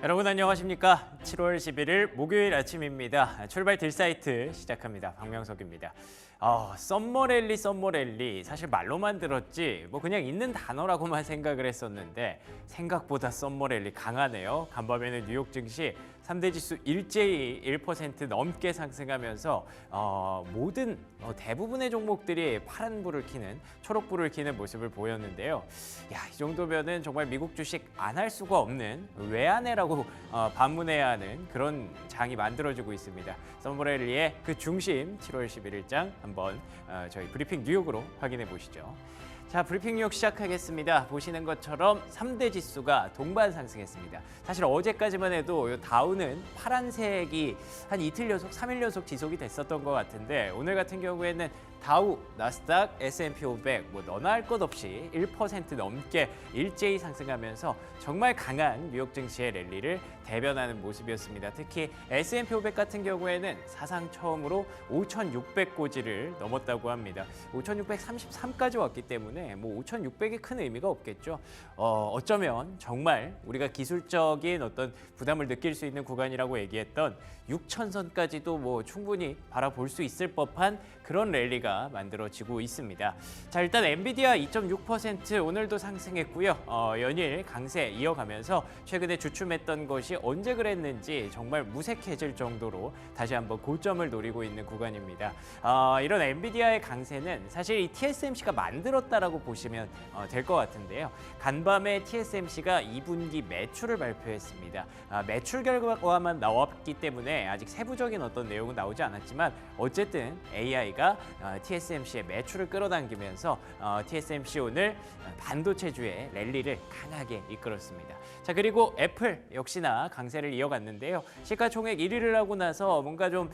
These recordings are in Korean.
여러분 안녕하십니까? 7월 11일 목요일 아침입니다. 출발 딜사이트 시작합니다. 박명석입니다. 썸머랠리 사실 말로만 들었지 뭐 그냥 있는 단어라고만 생각을 했었는데 생각보다 썸머랠리 강하네요. 간밤에는 뉴욕 증시 3대 지수 일제히 1% 넘게 상승하면서 모든 대부분의 종목들이 파란불을 켜는 초록불을 켜는 모습을 보였는데요. 이 정도면은 정말 미국 주식 안 할 수가 없는 외환해라고 반문해야 하는 그런 장이 만들어지고 있습니다. 썸머랠리의 그 중심 7월 11일장 한번 저희 브리핑 뉴욕으로 확인해 보시죠. 자, 브리핑 뉴욕 시작하겠습니다. 보시는 것처럼 3대 지수가 동반 상승했습니다. 사실 어제까지만 해도 이 다우는 파란색이 한 이틀 연속, 3일 연속 지속이 됐었던 것 같은데 오늘 같은 경우에는 다우, 나스닥, S&P 500 뭐 너나 할 것 없이 1% 넘게 일제히 상승하면서 정말 강한 뉴욕 증시의 랠리를 대변하는 모습이었습니다. 특히 S&P 500 같은 경우에는 사상 처음으로 5,600고지를 넘었다고 합니다. 5,633까지 왔기 때문에 뭐 5,600이 큰 의미가 없겠죠. 어쩌면 정말 우리가 기술적인 어떤 부담을 느낄 수 있는 구간이라고 얘기했던 6,000선까지도 뭐 충분히 바라볼 수 있을 법한 그런 랠리가 만들어지고 있습니다. 자, 일단 엔비디아 2.6% 오늘도 상승했고요. 연일 강세 이어가면서 최근에 주춤했던 것이 언제 그랬는지 정말 무색해질 정도로 다시 한번 고점을 노리고 있는 구간입니다. 이런 엔비디아의 강세는 사실 이 TSMC가 만들었다라고 보시면 될 것 같은데요. 간밤에 TSMC가 2분기 매출을 발표했습니다. 매출 결과만 나왔기 때문에 아직 세부적인 어떤 내용은 나오지 않았지만 어쨌든 AI가 TSMC의 매출을 끌어당기면서 TSMC 오늘 반도체주의 랠리를 강하게 이끌었습니다. 자, 그리고 애플 역시나 강세를 이어갔는데요. 시가총액 1위를 하고 나서 뭔가 좀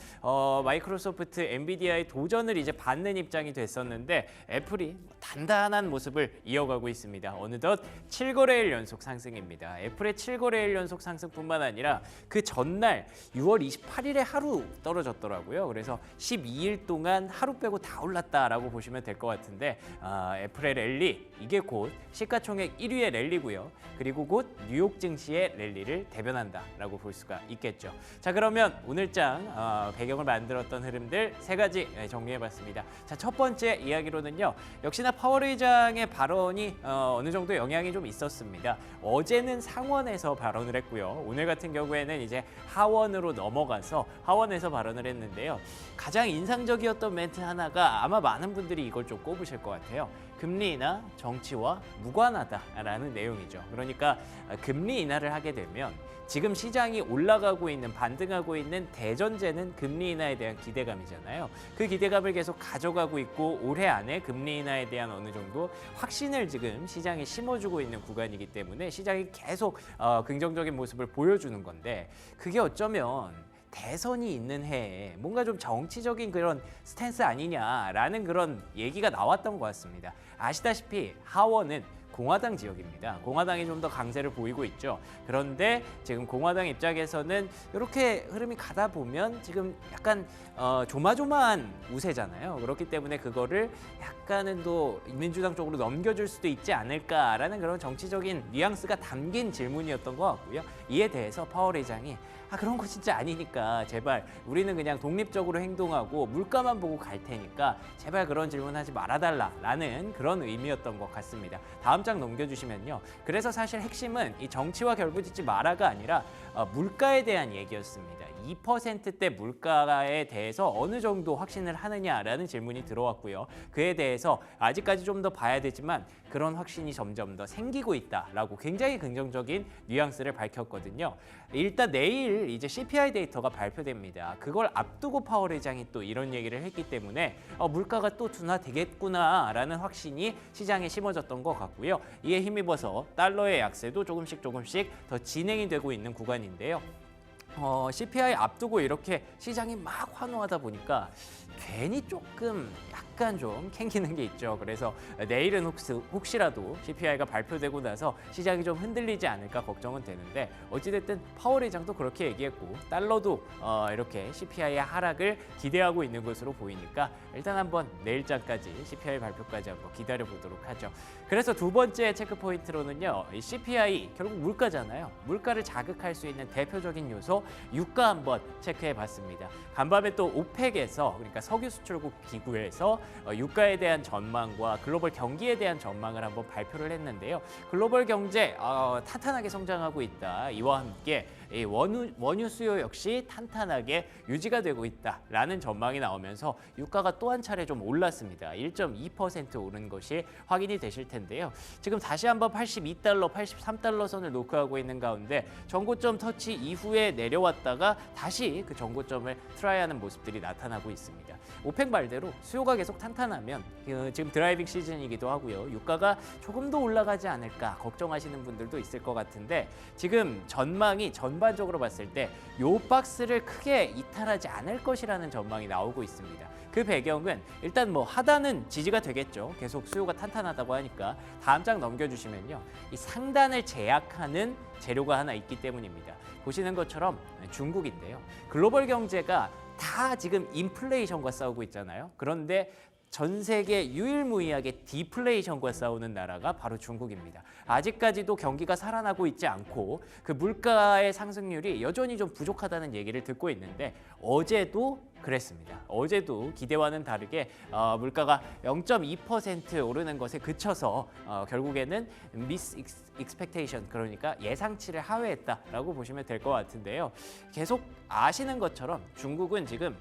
마이크로소프트, 엔비디아의 도전을 이제 받는 입장이 됐었는데 애플이 단단한 모습을 이어가고 있습니다. 어느덧 7거래일 연속 상승입니다. 애플의 7거래일 연속 상승뿐만 아니라 그 전날 6월 28일에 하루 떨어졌더라고요. 그래서 12일 동안 하루 빼고 다 올랐다라고 보시면 될 것 같은데 애플의 랠리, 이게 곧 시가총액 1위의 랠리고요. 그리고 곧 뉴욕 증시의 랠리를 대변한다라고 볼 수가 있겠죠. 자, 그러면 오늘장 배경을 만들었던 흐름들 세 가지 정리해봤습니다. 자, 첫 번째 이야기로는요. 역시나 파월 의장의 발언이 어느 정도 영향이 좀 있었습니다. 어제는 상원에서 발언을 했고요. 오늘 같은 경우에는 이제 하원으로 넘어가서 하원에서 발언을 했는데요. 가장 인상적이었던 멘트 하나가 아마 많은 분들이 이걸 좀 꼽으실 것 같아요. 금리 인하 정치와 무관하다라는 내용이죠. 그러니까 금리 인하를 하게 되면 지금 시장이 올라가고 있는, 반등하고 있는 대전제는 금리 인하에 대한 기대감이잖아요. 그 기대감을 계속 가져가고 있고 올해 안에 금리 인하에 대한 어느 정도 확신을 지금 시장이 심어주고 있는 구간이기 때문에 시장이 계속 긍정적인 모습을 보여주는 건데 그게 어쩌면 대선이 있는 해에 뭔가 좀 정치적인 그런 스탠스 아니냐라는 그런 얘기가 나왔던 것 같습니다. 아시다시피 하원은 공화당 지역입니다. 공화당이 좀 더 강세를 보이고 있죠. 그런데 지금 공화당 입장에서는 이렇게 흐름이 가다 보면 지금 약간 조마조마한 우세잖아요. 그렇기 때문에 그거를 약간은 또 민주당 쪽으로 넘겨줄 수도 있지 않을까라는 그런 정치적인 뉘앙스가 담긴 질문이었던 것 같고요. 이에 대해서 파월 의장이 그런 거 진짜 아니니까 제발 우리는 그냥 독립적으로 행동하고 물가만 보고 갈 테니까 제발 그런 질문하지 말아달라라는 그런 의미였던 것 같습니다. 다음 장 넘겨주시면요. 그래서 사실 핵심은 이 정치와 결부짓지 마라가 아니라 물가에 대한 얘기였습니다. 2%대 물가에 대해서 어느 정도 확신을 하느냐라는 질문이 들어왔고요. 그에 대해서 아직까지 좀 더 봐야 되지만 그런 확신이 점점 더 생기고 있다라고 굉장히 긍정적인 뉘앙스를 밝혔거든요. 일단 내일 이제 CPI 데이터가 발표됩니다. 그걸 앞두고 파월 의장이 또 이런 얘기를 했기 때문에 물가가 또 둔화되겠구나라는 확신이 시장에 심어졌던 것 같고요. 이에 힘입어서 달러의 약세도 조금씩 더 진행이 되고 있는 구간인데요. CPI 앞두고 이렇게 시장이 막 환호하다 보니까 괜히 조금 약간 좀 캥기는 게 있죠. 그래서 내일은 혹시라도 CPI가 발표되고 나서 시장이 좀 흔들리지 않을까 걱정은 되는데 어찌됐든 파월 의장도 그렇게 얘기했고 달러도 이렇게 CPI의 하락을 기대하고 있는 것으로 보이니까 일단 한번 내일장까지 CPI 발표까지 한번 기다려 보도록 하죠. 그래서 두 번째 체크 포인트로는요, 이 CPI 결국 물가잖아요. 물가를 자극할 수 있는 대표적인 요소 유가 한번 체크해 봤습니다. 간밤에 또 오펙에서 그러니까 석유 수출국 기구에서 유가에 대한 전망과 글로벌 경기에 대한 전망을 한번 발표를 했는데요. 글로벌 경제 탄탄하게 성장하고 있다. 이와 함께 이 원유 수요 역시 탄탄하게 유지가 되고 있다라는 전망이 나오면서 유가가 또 한 차례 좀 올랐습니다. 1.2% 오른 것이 확인이 되실 텐데요. 지금 다시 한번 82달러, 83달러 선을 노크하고 있는 가운데 전고점 터치 이후에 내려왔다가 다시 그 전고점을 트라이하는 모습들이 나타나고 있습니다. 오펙 말대로 수요가 계속 탄탄하면 지금 드라이빙 시즌이기도 하고요. 유가가 조금 더 올라가지 않을까 걱정하시는 분들도 있을 것 같은데 지금 전망이 전반적으로 봤을 때 요 박스를 크게 이탈하지 않을 것이라는 전망이 나오고 있습니다. 그 배경은 일단 뭐 하단은 지지가 되겠죠. 계속 수요가 탄탄하다고 하니까 다음 장 넘겨주시면요. 이 상단을 제약하는 재료가 하나 있기 때문입니다. 보시는 것처럼 중국인데요. 글로벌 경제가 다 지금 인플레이션과 싸우고 있잖아요. 그런데 전 세계 유일무이하게 디플레이션과 싸우는 나라가 바로 중국입니다. 아직까지도 경기가 살아나고 있지 않고 그 물가의 상승률이 여전히 좀 부족하다는 얘기를 듣고 있는데 어제도 그랬습니다. 어제도 기대와는 다르게 물가가 0.2% 오르는 것에 그쳐서 결국에는 미스 익스펙테이션 그러니까 예상치를 하회했다라고 보시면 될 것 같은데요. 계속 아시는 것처럼 중국은 지금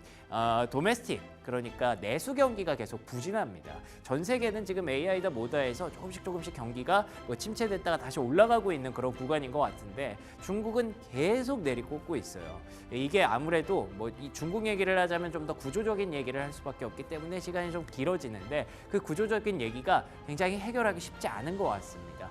도메스틱 그러니까 내수 경기가 계속 부진합니다. 전 세계는 지금 AI다 뭐다해서 조금씩 경기가 침체됐다가 다시 올라가고 있는 그런 구간인 것 같은데 중국은 계속 내리꽂고 있어요. 이게 아무래도 뭐 이 중국 얘기를 하자면 좀 더 구조적인 얘기를 할 수밖에 없기 때문에 시간이 좀 길어지는데 그 구조적인 얘기가 굉장히 해결하기 쉽지 않은 것 같습니다.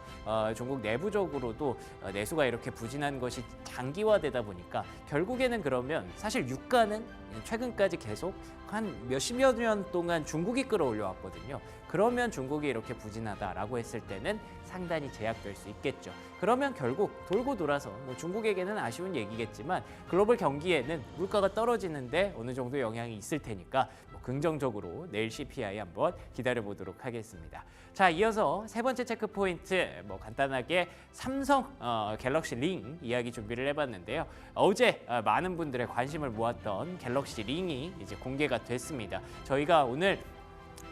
중국 내부적으로도 내수가 이렇게 부진한 것이 장기화되다 보니까 결국에는 그러면 사실 유가는 최근까지 계속 한 몇십여 년 동안 중국이 끌어올려 왔거든요. 그러면 중국이 이렇게 부진하다라고 했을 때는 상당히 제약될 수 있겠죠. 그러면 결국 돌고 돌아서 뭐 중국에게는 아쉬운 얘기겠지만 글로벌 경기에는 물가가 떨어지는데 어느 정도 영향이 있을 테니까 뭐 긍정적으로 내일 CPI 한번 기다려 보도록 하겠습니다. 자, 이어서 세 번째 체크 포인트 뭐 간단하게 삼성 갤럭시 링 이야기 준비를 해봤는데요. 어제 많은 분들의 관심을 모았던 갤럭시 링이 이제 공개가 됐습니다. 저희가 오늘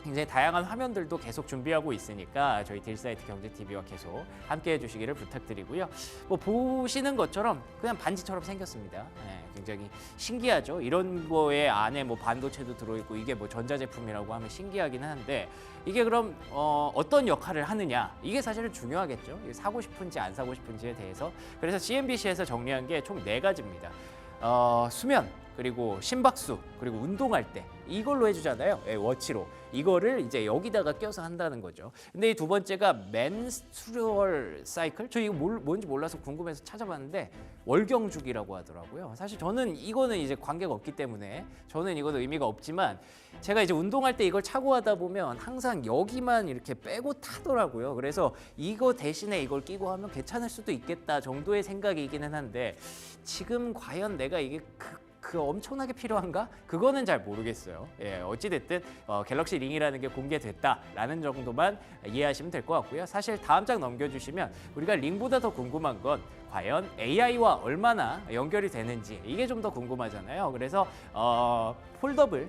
굉장히 다양한 화면들도 계속 준비하고 있으니까 저희 딜사이트 경제TV와 계속 함께 해주시기를 부탁드리고요. 뭐 보시는 것처럼 그냥 반지처럼 생겼습니다. 네, 굉장히 신기하죠. 이런 거에 안에 뭐 반도체도 들어있고 이게 뭐 전자제품이라고 하면 신기하긴 한데 이게 그럼 어떤 역할을 하느냐 이게 사실은 중요하겠죠. 사고 싶은지 안 사고 싶은지에 대해서. 그래서 CNBC에서 정리한 게 총 4가지입니다. 수면 그리고 심박수 그리고 운동할 때 이걸로 해주잖아요. 예, 워치로 이거를 이제 여기다가 껴서 한다는 거죠. 근데 이 두 번째가 menstrual cycle 저 이거 뭔지 몰라서 궁금해서 찾아봤는데 월경주기라고 하더라고요. 사실 저는 이거는 이제 관계가 없기 때문에 저는 이거는 의미가 없지만 제가 이제 운동할 때 이걸 차고 하다 보면 항상 여기만 이렇게 빼고 타더라고요. 그래서 이거 대신에 이걸 끼고 하면 괜찮을 수도 있겠다 정도의 생각이기는 한데 지금 과연 내가 이게 그 엄청나게 필요한가? 그거는 잘 모르겠어요. 예, 어찌됐든 갤럭시 링이라는 게 공개됐다라는 정도만 이해하시면 될 것 같고요. 사실 다음 장 넘겨주시면 우리가 링보다 더 궁금한 건 과연 AI와 얼마나 연결이 되는지 이게 좀 더 궁금하잖아요. 그래서 폴더블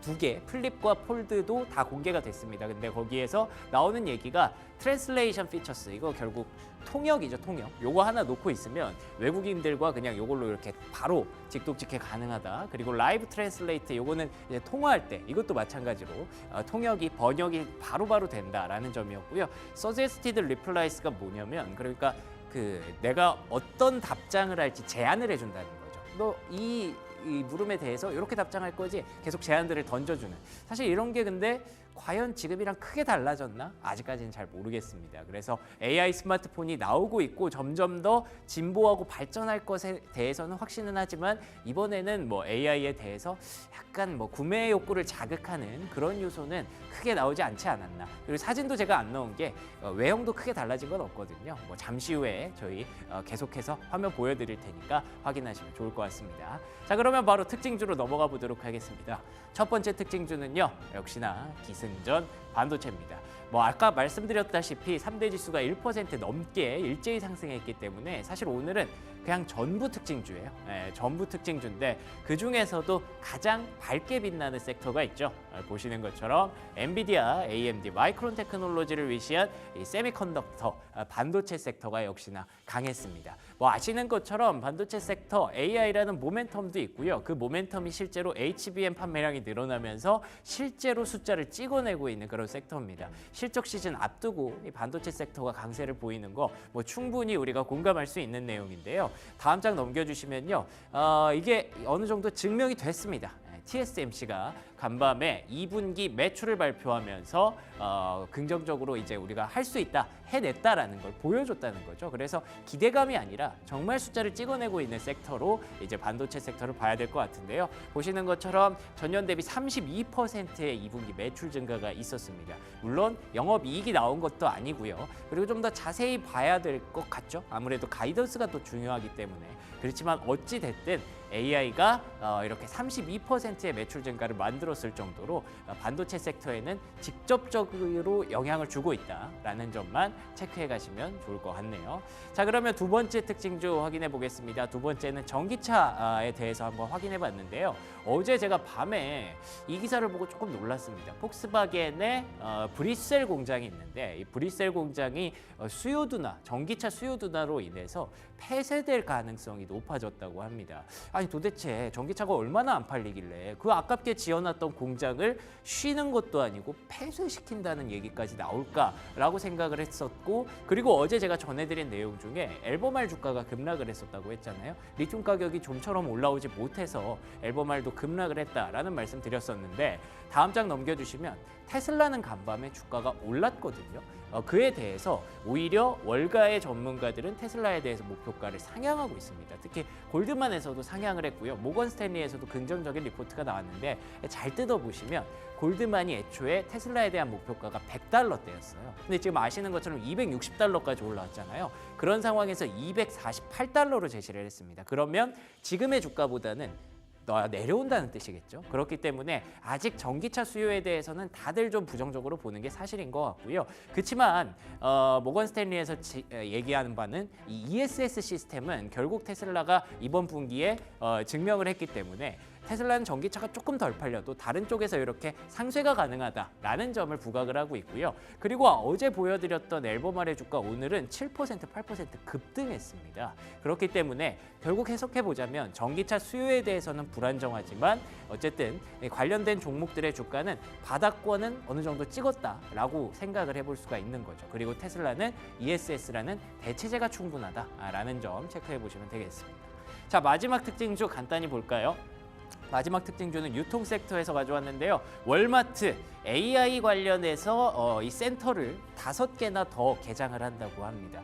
2개, 플립과 폴드도 다 공개가 됐습니다. 근데 거기에서 나오는 얘기가 트랜슬레이션 피처스, 이거 결국 통역이죠, 통역. 요거 하나 놓고 있으면 외국인들과 그냥 요걸로 이렇게 바로 직독직해 가능하다. 그리고 라이브 트랜슬레이트, 요거는 이제 통화할 때 이것도 마찬가지로 통역이, 번역이 바로바로 된다라는 점이었고요. 서제스티드 리플라이스가 뭐냐면 그러니까 내가 어떤 답장을 할지 제안을 해준다는 거죠. 너 이 물음에 대해서 이렇게 답장할 거지 계속 제안들을 던져주는 사실 이런 게 근데 과연 지금이랑 크게 달라졌나? 아직까지는 잘 모르겠습니다. 그래서 AI 스마트폰이 나오고 있고 점점 더 진보하고 발전할 것에 대해서는 확신은 하지만 이번에는 뭐 AI에 대해서 약간 뭐 구매 욕구를 자극하는 그런 요소는 크게 나오지 않지 않았나. 그리고 사진도 제가 안 넣은 게 외형도 크게 달라진 건 없거든요. 뭐 잠시 후에 저희 계속해서 화면 보여드릴 테니까 확인하시면 좋을 것 같습니다. 자, 그러면 바로 특징주로 넘어가 보도록 하겠습니다. 첫 번째 특징주는요, 역시나 기승전 반도체입니다. 뭐 아까 말씀드렸다시피 3대 지수가 1% 넘게 일제히 상승했기 때문에 사실 오늘은 그냥 전부 특징주예요. 전부 특징주인데 그 중에서도 가장 밝게 빛나는 섹터가 있죠. 보시는 것처럼 엔비디아, AMD, 마이크론 테크놀로지를 위시한 이 세미컨덕터 반도체 섹터가 역시나 강했습니다. 뭐 아시는 것처럼 반도체 섹터 AI라는 모멘텀도 있고요. 그 모멘텀이 실제로 HBM 판매량이 늘어나면서 실제로 숫자를 찍어내고 있는 그런 섹터입니다. 실적 시즌 앞두고 이 반도체 섹터가 강세를 보이는 거 뭐 충분히 우리가 공감할 수 있는 내용인데요. 다음 장 넘겨주시면요. 이게 어느 정도 증명이 됐습니다. TSMC가 간밤에 2분기 매출을 발표하면서 긍정적으로 이제 우리가 할 수 있다, 해냈다라는 걸 보여줬다는 거죠. 그래서 기대감이 아니라 정말 숫자를 찍어내고 있는 섹터로 이제 반도체 섹터를 봐야 될 것 같은데요. 보시는 것처럼 전년 대비 32%의 2분기 매출 증가가 있었습니다. 물론 영업이익이 나온 것도 아니고요. 그리고 좀 더 자세히 봐야 될 것 같죠. 아무래도 가이던스가 또 중요하기 때문에. 그렇지만 어찌 됐든 AI가 이렇게 32%의 매출 증가를 만들었을 정도로 반도체 섹터에는 직접적으로 영향을 주고 있다라는 점만 체크해 가시면 좋을 것 같네요. 자, 그러면 두 번째 특징주 확인해 보겠습니다. 두 번째는 전기차에 대해서 한번 확인해 봤는데요. 어제 제가 밤에 이 기사를 보고 조금 놀랐습니다. 폭스바겐의 브뤼셀 공장이 있는데 이 브뤼셀 공장이 수요 둔화, 전기차 수요 둔화로 인해서 폐쇄될 가능성이 높아졌다고 합니다. 아니 도대체 전기차가 얼마나 안 팔리길래 그 아깝게 지어놨던 공장을 쉬는 것도 아니고 폐쇄시킨다는 얘기까지 나올까라고 생각을 했었고, 그리고 어제 제가 전해드린 내용 중에 앨범알 주가가 급락을 했었다고 했잖아요. 리튬 가격이 좀처럼 올라오지 못해서 앨범알도 급락을 했다라는 말씀 드렸었는데 다음 장 넘겨주시면 테슬라는 간밤에 주가가 올랐거든요. 그에 대해서 오히려 월가의 전문가들은 테슬라에 대해서 목표가를 상향하고 있습니다. 특히 골드만에서도 상향을 했고요. 모건 스탠리에서도 긍정적인 리포트가 나왔는데 잘 뜯어보시면 골드만이 애초에 테슬라에 대한 목표가가 $100대였어요. 근데 지금 아시는 것처럼 $260까지 올라왔잖아요. 그런 상황에서 $248로 제시를 했습니다. 그러면 지금의 주가보다는 내려온다는 뜻이겠죠. 그렇기 때문에 아직 전기차 수요에 대해서는 다들 좀 부정적으로 보는 게 사실인 것 같고요. 그렇지만 모건 스탠리에서 얘기하는 바는 이 ESS 시스템은 결국 테슬라가 이번 분기에 증명을 했기 때문에 테슬라는 전기차가 조금 덜 팔려도 다른 쪽에서 이렇게 상쇄가 가능하다라는 점을 부각을 하고 있고요. 그리고 어제 보여드렸던 앨범알의 주가 오늘은 7%, 8% 급등했습니다. 그렇기 때문에 결국 해석해보자면 전기차 수요에 대해서는 불안정하지만 어쨌든 관련된 종목들의 주가는 바닥권은 어느 정도 찍었다라고 생각을 해볼 수가 있는 거죠. 그리고 테슬라는 ESS라는 대체재가 충분하다라는 점 체크해보시면 되겠습니다. 자, 마지막 특징주 간단히 볼까요? 마지막 특징주는 유통 섹터에서 가져왔는데요. 월마트 AI 관련해서 이 센터를 5개나 더 개장을 한다고 합니다.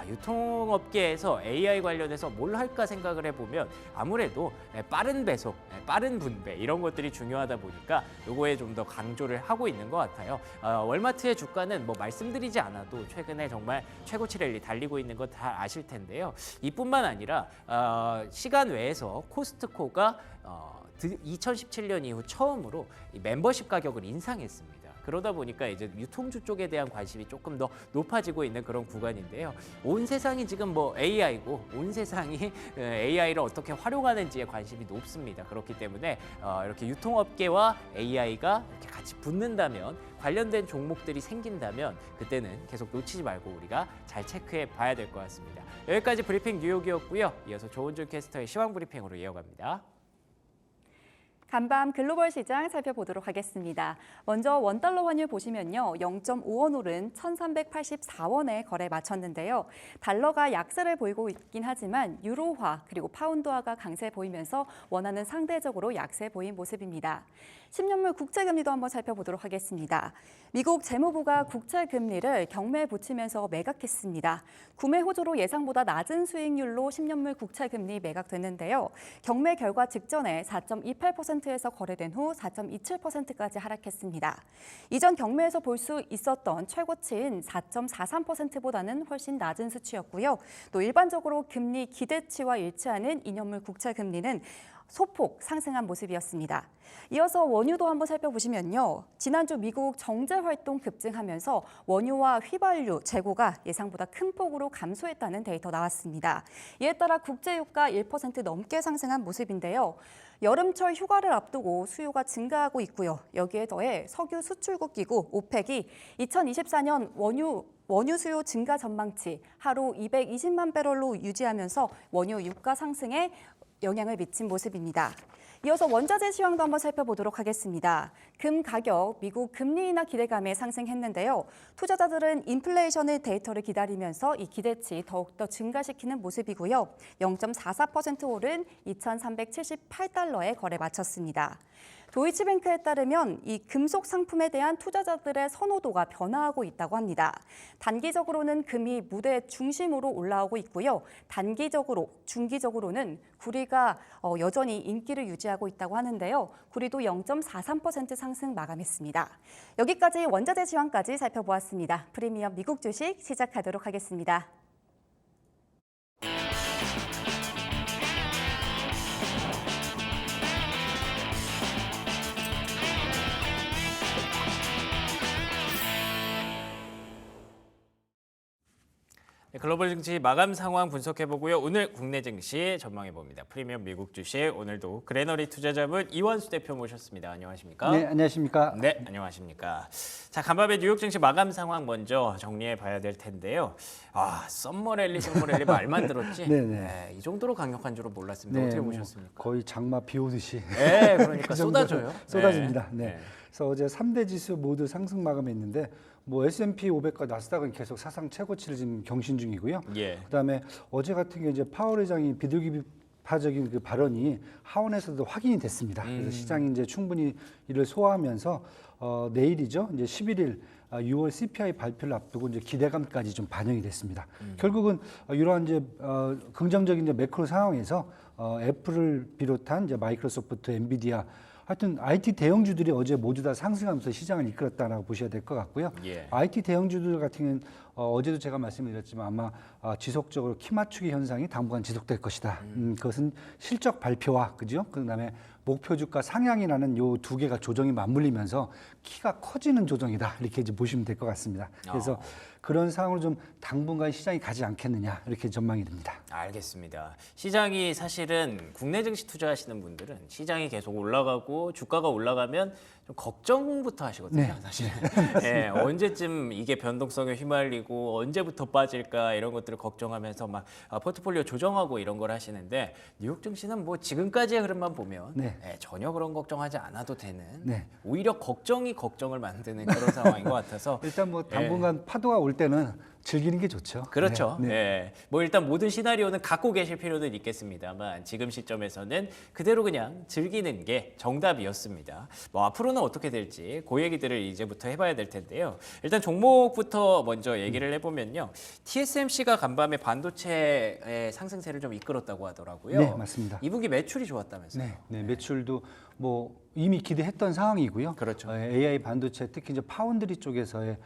유통업계에서 AI 관련해서 뭘 할까 생각을 해보면 아무래도 빠른 배송, 빠른 분배 이런 것들이 중요하다 보니까 요거에 좀 더 강조를 하고 있는 것 같아요. 월마트의 주가는 뭐 말씀드리지 않아도 최근에 정말 최고치 랠리 달리고 있는 거 다 아실 텐데요. 이뿐만 아니라 시간 외에서 코스트코가 2017년 이후 처음으로 이 멤버십 가격을 인상했습니다. 그러다 보니까 이제 유통주 쪽에 대한 관심이 조금 더 높아지고 있는 그런 구간인데요. 온 세상이 지금 뭐 AI고 온 세상이 AI를 어떻게 활용하는지에 관심이 높습니다. 그렇기 때문에 이렇게 유통업계와 AI가 이렇게 같이 붙는다면 관련된 종목들이 생긴다면 그때는 계속 놓치지 말고 우리가 잘 체크해 봐야 될 것 같습니다. 여기까지 브리핑 뉴욕이었고요. 이어서 조은준 캐스터의 시황 브리핑으로 이어갑니다. 간밤 글로벌 시장 살펴보도록 하겠습니다. 먼저 원달러 환율 보시면요. 0.5원 오른 1,384원에 거래 마쳤는데요. 달러가 약세를 보이고 있긴 하지만 유로화 그리고 파운드화가 강세 보이면서 원화는 상대적으로 약세 보인 모습입니다. 10년물 국채금리도 한번 살펴보도록 하겠습니다. 미국 재무부가 국채금리를 경매에 붙이면서 매각했습니다. 구매 호조로 예상보다 낮은 수익률로 10년물 국채금리 매각됐는데요. 경매 결과 직전에 4.28%에서 거래된 후 4.27%까지 하락했습니다. 이전 경매에서 볼 수 있었던 최고치인 4.43%보다는 훨씬 낮은 수치였고요. 또 일반적으로 금리 기대치와 일치하는 2년물 국채금리는 소폭 상승한 모습이었습니다. 이어서 원유도 한번 살펴보시면요. 지난주 미국 정제 활동 급증하면서 원유와 휘발유 재고가 예상보다 큰 폭으로 감소했다는 데이터 나왔습니다. 이에 따라 국제유가 1% 넘게 상승한 모습인데요. 여름철 휴가를 앞두고 수요가 증가하고 있고요. 여기에 더해 석유 수출국 기구 오펙이 2024년 원유 수요 증가 전망치 하루 220만 배럴로 유지하면서 원유 유가 상승에 영향을 미친 모습입니다. 이어서 원자재 시황도 한번 살펴보도록 하겠습니다. 금 가격, 미국 금리 인하 기대감에 상승했는데요. 투자자들은 인플레이션의 데이터를 기다리면서 이 기대치 더욱더 증가시키는 모습이고요. 0.44% 오른 2,378달러에 거래 마쳤습니다. 도이치뱅크에 따르면 이 금속 상품에 대한 투자자들의 선호도가 변화하고 있다고 합니다. 단기적으로는 금이 무대 중심으로 올라오고 있고요. 중기적으로는 구리가 여전히 인기를 유지하고 있다고 하는데요. 구리도 0.43% 상승 마감했습니다. 여기까지 원자재 시황까지 살펴보았습니다. 프리미엄 미국 주식 시작하도록 하겠습니다. 글로벌 증시 마감 상황 분석해보고요. 오늘 국내 증시 전망해봅니다. 프리미엄 미국 주식 오늘도 그레너리 투자자분 이원수 대표 모셨습니다. 안녕하십니까? 네, 안녕하십니까? 네, 안녕하십니까? 자, 간밤에 뉴욕 증시 마감 상황 먼저 정리해봐야 될 텐데요. 썸머랠리 말만 들었지? 네, 이 정도로 강력한 줄은 몰랐습니다. 네, 어떻게 보셨습니까? 거의 장마 비 오듯이. 네, 그러니까 그 정도로 쏟아져요. 쏟아집니다. 네. 네. 그래서 어제 3대 지수 모두 상승 마감했는데 S&P 500과 나스닥은 계속 사상 최고치를 지금 경신 중이고요. 예. 그다음에 어제 같은 경우 이제 파월 의장이 비둘기파적인 그 발언이 하원에서도 확인이 됐습니다. 그래서 시장이 이제 충분히 이를 소화하면서 내일이죠. 이제 11일 6월 CPI 발표를 앞두고 이제 기대감까지 좀 반영이 됐습니다. 결국은 이러한 이제 긍정적인 이제 매크로 상황에서 애플을 비롯한 이제 마이크로소프트, 엔비디아 하여튼 IT 대형주들이 어제 모두 다 상승하면서 시장을 이끌었다라고 보셔야 될 것 같고요. 예. IT 대형주들 같은 경우는 어제도 제가 말씀드렸지만 아마 지속적으로 키 맞추기 현상이 당분간 지속될 것이다. 그것은 실적 발표와 그죠? 그다음에 목표 주가 상향이라는 요 두 개가 조정이 맞물리면서 키가 커지는 조정이다. 이렇게 이제 보시면 될 것 같습니다. 그래서 그런 상황으로 좀 당분간 시장이 가지 않겠느냐 이렇게 전망이 됩니다. 알겠습니다. 시장이 사실은 국내 증시 투자하시는 분들은 시장이 계속 올라가고 주가가 올라가면 좀 걱정부터 하시거든요. 네. 사실 네, 언제쯤 이게 변동성에 휘말리고 언제부터 빠질까 이런 것들을 걱정하면서 막 포트폴리오 조정하고 이런 걸 하시는데 뉴욕 증시는 뭐 지금까지의 흐름만 보면 네. 전혀 그런 걱정하지 않아도 되는 네. 오히려 걱정이 걱정을 만드는 그런 상황인 것 같아서 일단 뭐 당분간 파도가 올 때는 즐기는 게 좋죠. 그렇죠. 네. 네. 뭐 일단 모든 시나리오는 갖고 계실 필요는 있겠습니다만 지금 시점에서는 그대로 그냥 즐기는 게 정답이었습니다. 뭐 앞으로는 어떻게 될지 그 얘기들을 이제부터 해봐야 될 텐데요. 일단 종목부터 먼저 얘기를 해보면요. TSMC가 간밤에 반도체의 상승세를 좀 이끌었다고 하더라고요. 네, 맞습니다. 2분기 매출이 좋았다면서요. 네, 매출도 뭐 이미 기대했던 상황이고요. 그렇죠. AI 반도체 특히 이제 파운드리 쪽에서의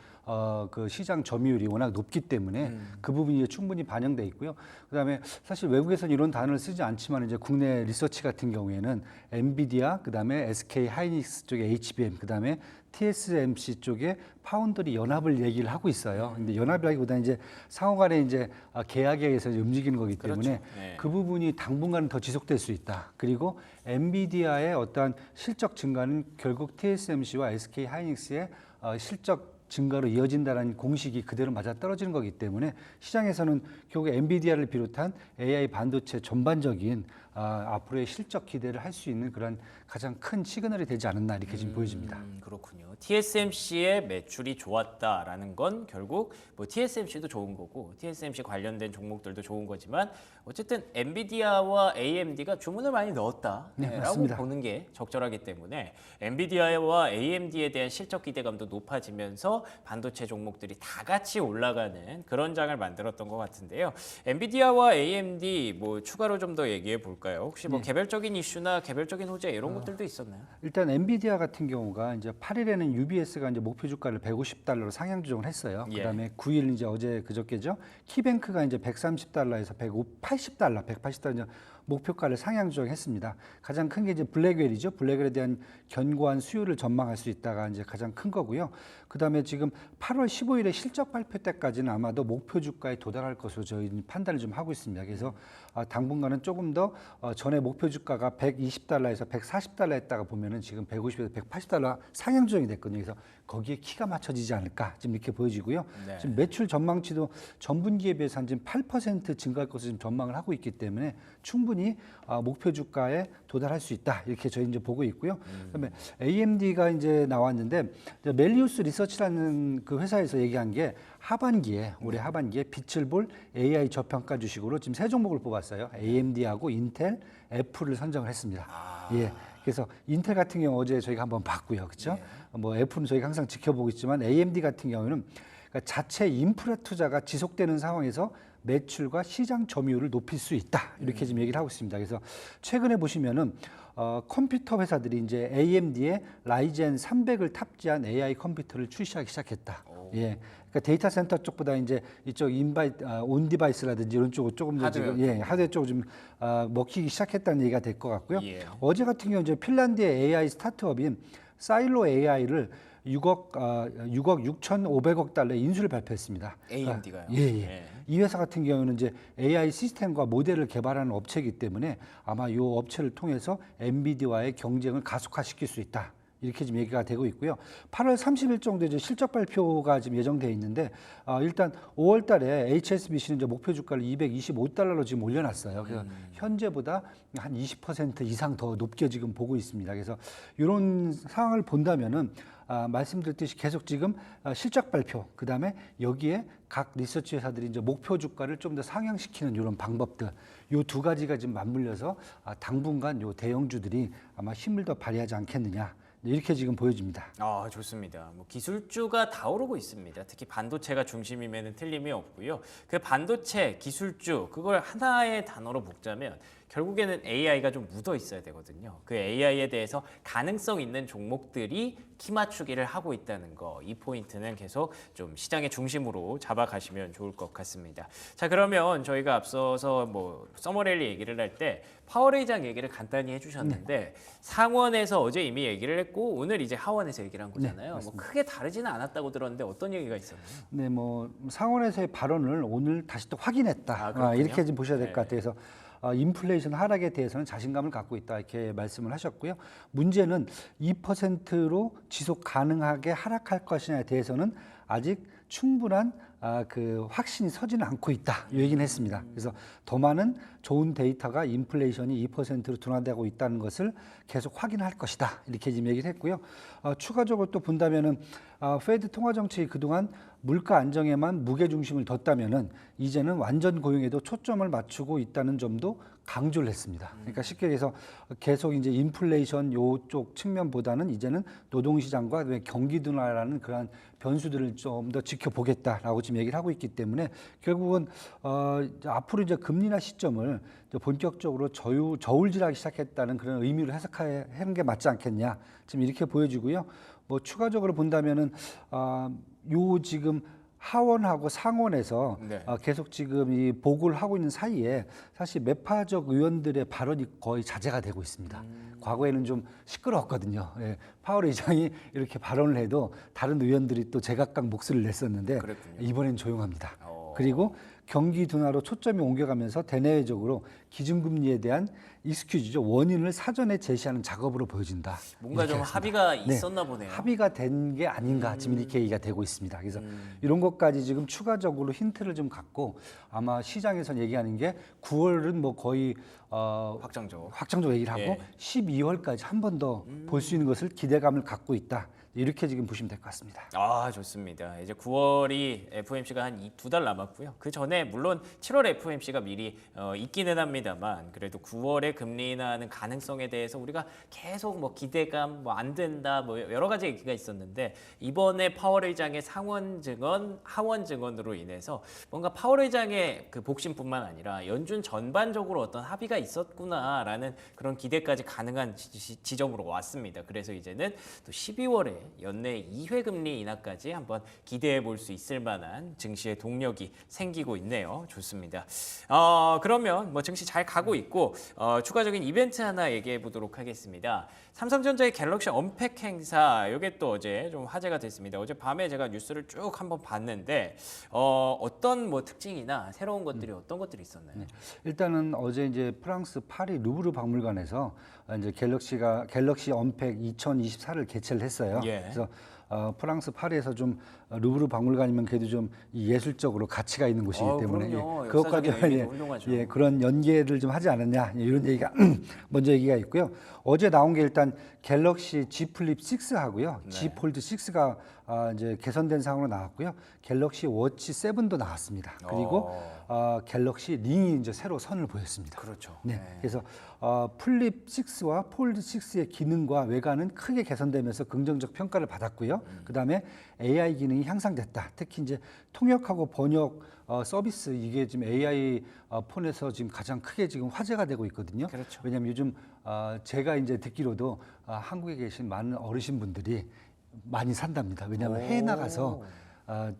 그 시장 점유율이 워낙 높기 때문에 그 부분이 이제 충분히 반영돼 있고요. 그다음에 사실 외국에서는 이런 단어를 쓰지 않지만 이제 국내 리서치 같은 경우에는 엔비디아, 그다음에 SK 하이닉스 쪽에 HBM, 그다음에 TSMC 쪽에 파운드리 연합을 얘기를 하고 있어요. 근데 연합이라기보다는 이제 상호간에 이제 계약에 의해서 움직이는 거기 때문에 그렇죠. 네. 그 부분이 당분간은 더 지속될 수 있다. 그리고 엔비디아의 어떠한 실적 증가는 결국 TSMC와 SK 하이닉스의 실적 증가로 이어진다는 공식이 그대로 맞아 떨어지는 거기 때문에 시장에서는 결국 엔비디아를 비롯한 AI 반도체 전반적인 앞으로의 실적 기대를 할 수 있는 그런 가장 큰 시그널이 되지 않았나 이렇게 지금 보여집니다. 그렇군요. TSMC의 매출이 좋았다라는 건 결국 뭐 TSMC도 좋은 거고 TSMC 관련된 종목들도 좋은 거지만 어쨌든 엔비디아와 AMD가 주문을 많이 넣었다라고 네, 맞습니다. 보는 게 적절하기 때문에 엔비디아와 AMD에 대한 실적 기대감도 높아지면서 반도체 종목들이 다 같이 올라가는 그런 장을 만들었던 것 같은데요. 엔비디아와 AMD 뭐 추가로 좀 더 얘기해 볼까요? 혹시 뭐 개별적인 이슈나 개별적인 호재 이런 것들도 있었나요? 일단 엔비디아 같은 경우가 이제 8일에는 UBS가 이제 목표 주가를 150달러로 상향 조정을 했어요. 예. 그다음에 9일 이제 어제 그저께죠. 키뱅크가 이제 130달러에서 180달러, 180달러 이제 목표가를 상향 조정했습니다. 가장 큰 게 이제 블랙웰이죠. 블랙웰에 대한 견고한 수요를 전망할 수 있다가 이제 가장 큰 거고요. 그다음에 지금 8월 15일에 실적 발표 때까지는 아마도 목표 주가에 도달할 것으로 저희는 판단을 좀 하고 있습니다. 그래서 당분간은 조금 더 전에 목표 주가가 120달러에서 140달러 했다가 보면은 지금 150에서 180달러 상향 조정이 됐거든요. 그래서 거기에 키가 맞춰지지 않을까 지금 이렇게 보여지고요. 네. 지금 매출 전망치도 전분기에 비해서 한 지금 8% 증가할 것으로 지금 전망을 하고 있기 때문에 충분히 목표 주가에 도달할 수 있다 이렇게 저희 이제 보고 있고요. 그다음에 AMD가 이제 나왔는데 이제 멜리우스 리서치라는 그 회사에서 얘기한 게 하반기에 올해 하반기에 빛을 볼 AI 저평가 주식으로 지금 세 종목을 뽑았어요. AMD하고 인텔, 애플을 선정을 했습니다. 예. 그래서 인텔 같은 경우 어제 저희가 한번 봤고요, 그렇죠? 뭐 애플은 저희가 항상 지켜보고 있지만 AMD 같은 경우는 그러니까 자체 인프라 투자가 지속되는 상황에서 매출과 시장 점유율을 높일 수 있다 이렇게 지금 얘기를 하고 있습니다. 그래서 최근에 보시면은 컴퓨터 회사들이 이제 AMD의 라이젠 300을 탑재한 AI 컴퓨터를 출시하기 시작했다. 예. 그러니까 데이터 센터 쪽보다 이제 이쪽 온 디바이스라든지 이런 쪽으로 조금 더 지금 하드웨어 쪽으로 좀 먹히기 시작했다는 얘기가 될 것 같고요. 예. 어제 같은 경우 이제 핀란드의 AI 스타트업인 사일로 AI를 6억 6,500억 달러의 인수를 발표했습니다. AMD가요? 예. 이 회사 같은 경우는 이제 AI 시스템과 모델을 개발하는 업체이기 때문에 아마 이 업체를 통해서 엔비디아와의 경쟁을 가속화시킬 수 있다. 이렇게 지금 얘기가 되고 있고요. 8월 30일 정도 이제 실적 발표가 지금 예정되어 있는데 일단 5월 달에 HSBC는 이제 목표 주가를 225달러로 지금 올려놨어요. 그래서 현재보다 한 20% 이상 더 높게 지금 보고 있습니다. 그래서 이런 상황을 본다면은 말씀드렸듯이 계속 지금 실적 발표, 그 다음에 여기에 각 리서치 회사들이 이제 목표 주가를 좀 더 상향시키는 이런 방법들, 요 두 가지가 지금 맞물려서 당분간 요 대형주들이 아마 힘을 더 발휘하지 않겠느냐. 이렇게 지금 보여집니다. 좋습니다. 뭐 기술주가 다 오르고 있습니다. 특히 반도체가 중심임에는 틀림이 없고요. 그 반도체 기술주 그걸 하나의 단어로 묶자면 결국에는 AI가 좀 묻어 있어야 되거든요. 그 AI에 대해서 가능성 있는 종목들이 키 맞추기를 하고 있다는 거, 이 포인트는 계속 좀 시장의 중심으로 잡아가시면 좋을 것 같습니다. 자, 그러면 저희가 앞서서 뭐 서머랠리 얘기를 할 때 파월의장 얘기를 간단히 해주셨는데 상원에서 어제 이미 얘기를 했고 오늘 이제 하원에서 얘기를 한 거잖아요. 뭐 크게 다르지는 않았다고 들었는데 어떤 얘기가 있었나요? 네, 뭐 상원에서의 발언을 오늘 다시 또 확인했다. 그렇군요. 이렇게 좀 보셔야 될 것 같아요. 그래서 인플레이션 하락에 대해서는 자신감을 갖고 있다 이렇게 말씀을 하셨고요. 문제는 2%로 지속 가능하게 하락할 것이냐에 대해서는 아직 충분한 그 확신이 서지는 않고 있다 이 얘기는 했습니다. 그래서 더 많은 좋은 데이터가 인플레이션이 2%로 둔화되고 있다는 것을 계속 확인할 것이다 이렇게 지금 얘기를 했고요. 추가적으로 또 본다면은 페드 통화 정책이 그동안 물가 안정에만 무게 중심을 뒀다면은 이제는 완전 고용에도 초점을 맞추고 있다는 점도 강조를 했습니다. 그러니까 쉽게 얘기해서 계속 이제 인플레이션 요쪽 측면보다는 이제는 노동시장과 경기 둔화라는 그러한 변수들을 좀 더 지켜보겠다라고 지금 얘기를 하고 있기 때문에 결국은 앞으로 이제 금리나 시점을 이제 본격적으로 저울질하기 시작했다는 그런 의미로 해석하는 게 맞지 않겠냐 지금 이렇게 보여지고요. 뭐 추가적으로 본다면은 요 지금 하원하고 상원에서 계속 지금 이 보고를 하고 있는 사이에 사실 매파적 의원들의 발언이 거의 자제가 되고 있습니다. 과거에는 좀 시끄러웠거든요. 파월 의장이 이렇게 발언을 해도 다른 의원들이 또 제각각 목소리를 냈었는데 그랬군요. 이번엔 조용합니다. 그리고 경기 둔화로 초점이 옮겨가면서 대내외적으로 기준금리에 대한 익스큐즈죠. 원인을 사전에 제시하는 작업으로 보여진다. 뭔가 좀 하겠습니다. 합의가 있었나 보네요. 합의가 된 게 아닌가 지금 이렇게 얘기가 되고 있습니다. 그래서 이런 것까지 지금 추가적으로 힌트를 좀 갖고 아마 시장에서 얘기하는 게 9월은 뭐 거의 확정적으로 얘기를 하고 예. 12월까지 한 번 더 볼 수 있는 것을 기대감을 갖고 있다. 이렇게 지금 보시면 될 것 같습니다. 아, 좋습니다. 이제 9월이 FOMC가 한 두 달 남았고요. 그 전에 물론 7월 FOMC가 미리 있기는 합니다만 그래도 9월에 금리 인하하는 가능성에 대해서 우리가 계속 뭐 기대감 뭐 안 된다 뭐 여러 가지 얘기가 있었는데 이번에 파월 의장의 상원 증언, 하원 증언으로 인해서 뭔가 파월 의장의 그 복심뿐만 아니라 연준 전반적으로 어떤 합의가 있었구나라는 그런 기대까지 가능한 지점으로 왔습니다. 그래서 이제는 또 12월에 연내 2회 금리 인하까지 한번 기대해 볼 수 있을 만한 증시의 동력이 생기고 있네요. 좋습니다. 그러면 뭐 증시 잘 가고 있고 추가적인 이벤트 하나 얘기해 보도록 하겠습니다. 삼성전자의 갤럭시 언팩 행사 이게 또 어제 좀 화제가 됐습니다. 어제 밤에 제가 뉴스를 쭉 한번 봤는데 어떤 뭐 특징이나 새로운 것들이 어떤 것들이 있었나요? 네. 일단은 어제 이제 프랑스 파리 루브르 박물관에서 이제 갤럭시 언팩 2024를 개최를 했어요. 예. 그래서 프랑스 파리에서 좀 루브르 박물관이면 그래도 좀 예술적으로 가치가 있는 곳이기 때문에 그럼요. 그것까지 역사적인 의미도 훌륭하죠. 그런 연계를 좀 하지 않았냐 이런 얘기가 먼저 얘기가 있고요. 어제 나온 게 일단 갤럭시 Z 플립 6하고요, 네. Z 폴드 6가 이제 개선된 상으로 나왔고요. 갤럭시 워치 7도 나왔습니다. 그리고 갤럭시 링이 이제 새로 선을 보였습니다. 그렇죠. 네. 네. 그래서 플립 6와 폴드 6의 기능과 외관은 크게 개선되면서 긍정적 평가를 받았고요. 그다음에 AI 기능이 향상됐다. 특히 이제 통역하고 번역 서비스 이게 지금 AI 폰에서 지금 가장 크게 지금 화제가 되고 있거든요. 그렇죠. 왜냐하면 요즘 제가 이제 듣기로도 한국에 계신 많은 어르신분들이 많이 산답니다. 왜냐하면 해외 나가서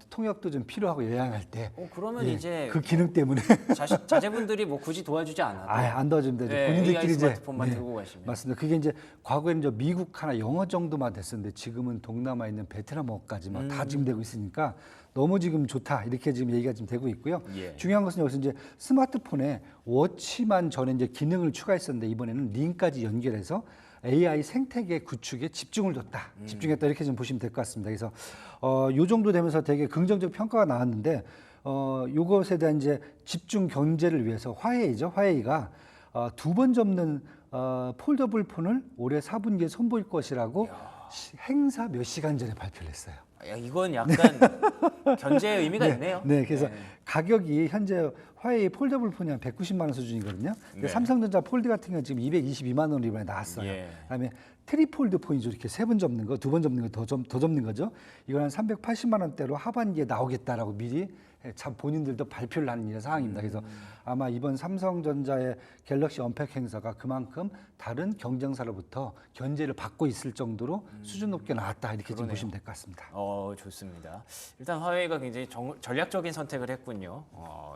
통역도 좀 필요하고 여행할 때 그러면 예, 이제 그 기능 때문에 자제분들이 뭐 굳이 도와주지 않아도 안 도와줍니다. 이제 네, 본인들끼리 AI 이제 스마트폰만 들고 가시면 맞습니다. 그게 이제 과거에는 이제 미국 하나 영어 정도만 됐었는데 지금은 동남아에 있는 베트남어까지 막 다 지금 되고 있으니까 너무 지금 좋다 이렇게 지금 얘기가 지금 되고 있고요. 예. 중요한 것은 여기서 이제 스마트폰에 워치만 전에 이제 기능을 추가했었는데 이번에는 링까지 연결해서 AI 생태계 구축에 집중을 뒀다, 집중했다 이렇게 좀 보시면 될 것 같습니다. 그래서 요 정도 되면서 되게 긍정적 평가가 나왔는데 요것에 대한 이제 집중 경제를 위해서 화웨이가 두 번 접는 폴더블 폰을 올해 4분기에 선보일 것이라고 행사 몇 시간 전에 발표를 했어요. 야, 이건 약간 견제의 의미가 있네요. 네, 그래서 가격이 현재 화웨이 폴더블 폰이 한 190만 원 수준이거든요. 네. 삼성전자 폴드 같은 경우는 지금 222만 원으로 이번에 나왔어요. 예. 그다음에 트리폴드 폰이죠. 이렇게 세 번 접는 거, 두 번 접는 거 더 접는 거죠. 이건 한 380만 원대로 하반기에 나오겠다라고 미리 참 본인들도 발표를 하는 이런 상황입니다. 그래서 아마 이번 삼성전자의 갤럭시 언팩 행사가 그만큼 다른 경쟁사로부터 견제를 받고 있을 정도로 수준 높게 나왔다 이렇게 좀 보시면 될 것 같습니다. 좋습니다. 일단 화웨이가 굉장히 전략적인 선택을 했군요.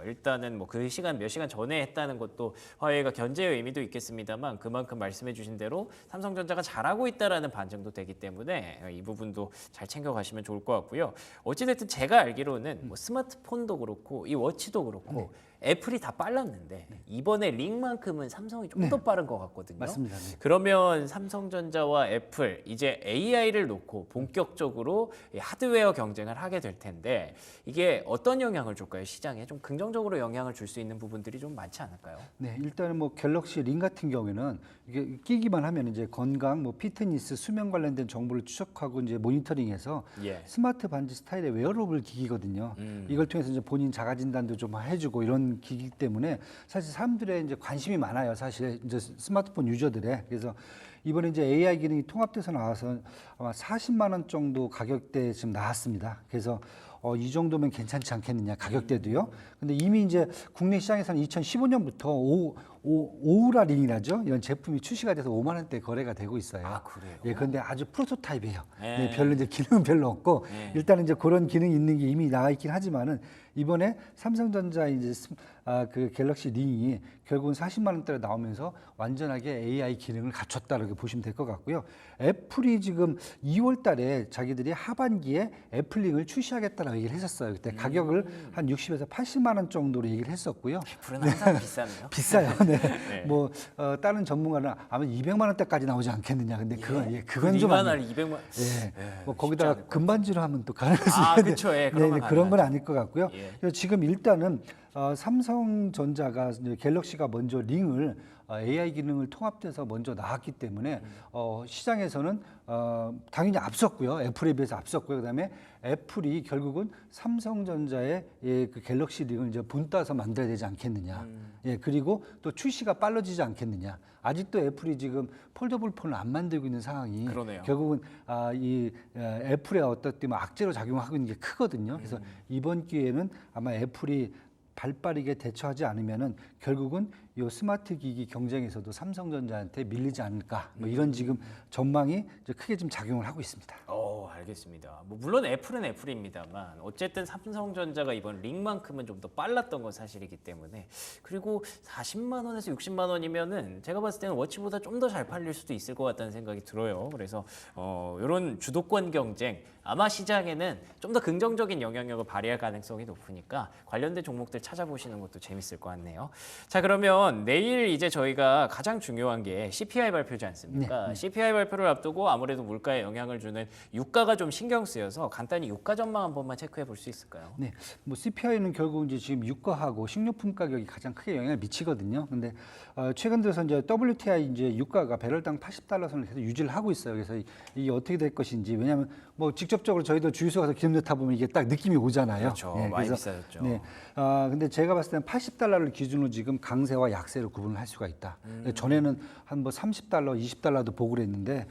일단은 뭐 그 시간 몇 시간 전에 했다는 것도 화웨이가 견제의 의미도 있겠습니다만 그만큼 말씀해주신 대로 삼성전자가 잘하고 있다라는 반증도 되기 때문에 이 부분도 잘 챙겨가시면 좋을 것 같고요. 어찌됐든 제가 알기로는 뭐 스마트폰도 그렇고 이 워치도 그렇고 애플이 다 빨랐는데 이번에 링만큼은 삼성이 좀 더 빠른 것 같거든요. 맞습니다. 네. 그러면 삼성전자와 애플 이제 AI를 놓고 본격적으로 하드웨어 경쟁을 하게 될 텐데 이게 어떤 영향을 줄까요? 시장에 좀 긍정적으로 영향을 줄 수 있는 부분들이 좀 많지 않을까요? 네, 일단은 뭐 갤럭시 링 같은 경우에는 이게 끼기만 하면 이제 건강, 뭐 피트니스, 수면 관련된 정보를 추적하고 이제 모니터링해서 예. 스마트 반지 스타일의 웨어러블 기기거든요. 이걸 통해서 이제 본인 자가 진단도 좀 해주고 이런 기기 때문에 사실 사람들의 이제 관심이 많아요. 사실 이제 스마트폰 유저들의. 그래서 이번에 이제 AI 기능이 통합돼서 나와서 아마 40만 원 정도 가격대에 지금 나왔습니다. 그래서 이 정도면 괜찮지 않겠느냐 가격대도요. 근데 이미 이제 국내 시장에서는 2015년부터 오우라 링이라죠. 이런 제품이 출시가 돼서 5만 원대 거래가 되고 있어요. 아, 그래요? 예, 그런데 아주 프로토타입이에요. 네. 예, 별로 이제 기능은 별로 없고 네. 일단은 이제 그런 기능이 있는 게 이미 나와 있긴 하지만은 이번에 삼성전자 이제 그 갤럭시 링이 결국은 40만 원대로 나오면서 완전하게 AI 기능을 갖췄다라고 보시면 될 것 같고요. 애플이 지금 2월 달에 자기들이 하반기에 애플링을 출시하겠다라고 얘기를 했었어요. 그때 가격을 한 60에서 80만 원 정도로 얘기를 했었고요. 애플은 항상 비싸네요. 비싸요. 네. 네. 뭐 다른 전문가는 아마 200만 원대까지 나오지 않겠느냐. 근데 그건 좀 2만 아니에요. 원, 200만. 예. 네, 뭐 쉽지 거기다가 않을 것 금반지로 하면 또 가능할 수 아, 있는데. 그쵸. 예, 그런 건 그런 건 가능하죠. 아닐 것 같고요. 예. 그래서 지금 일단은 삼성전자가 이제 갤럭시가 먼저 링을 AI 기능을 통합돼서 먼저 나왔기 때문에 시장에서는 당연히 앞섰고요. 애플에 비해서 앞섰고요. 그다음에 애플이 결국은 삼성전자의 그 갤럭시 링을 이제 본따서 만들어야 되지 않겠느냐. 예, 그리고 또 출시가 빨라지지 않겠느냐. 아직도 애플이 지금 폴더블 폰을 안 만들고 있는 상황이 그러네요. 결국은 이 애플의 어떻게 보면 악재로 작용하고 있는 게 크거든요. 그래서 이번 기회에는 아마 애플이 발빠르게 대처하지 않으면은 결국은 이 스마트 기기 경쟁에서도 삼성전자한테 밀리지 않을까 뭐 이런 지금 전망이 이제 크게 좀 작용을 하고 있습니다. 알겠습니다. 뭐 물론 애플은 애플입니다만 어쨌든 삼성전자가 이번 링만큼은 좀 더 빨랐던 건 사실이기 때문에 그리고 40만 원에서 60만 원이면은 제가 봤을 때는 워치보다 좀 더 잘 팔릴 수도 있을 것 같다는 생각이 들어요. 그래서 이런 주도권 경쟁 아마 시장에는 좀 더 긍정적인 영향력을 발휘할 가능성이 높으니까 관련된 종목들 찾아보시는 것도 재밌을 것 같네요. 자, 그러면 내일 이제 저희가 가장 중요한 게 CPI 발표지 않습니까? CPI 발표를 앞두고 아무래도 물가에 영향을 주는 유가가 좀 신경 쓰여서 간단히 유가 전망 한 번만 체크해 볼 수 있을까요? 네, 뭐 CPI는 결국 이제 지금 유가하고 식료품 가격이 가장 크게 영향을 미치거든요. 근데 최근 들어서 이제 WTI 이제 유가가 배럴당 80달러 선을 계속 유지를 하고 있어요. 그래서 이게 어떻게 될 것인지 왜냐하면 뭐 직접적으로 저희도 주유소 가서 기름 넣다 보면 이게 딱 느낌이 오잖아요. 그렇죠. 네, 많이 그래서, 비싸졌죠. 네, 근데 제가 봤을 때는 80달러를 기준으로 지금 강세와 약세를 구분을 할 수가 있다. 전에는 한 뭐 30달러, 20달러도 보고 그랬는데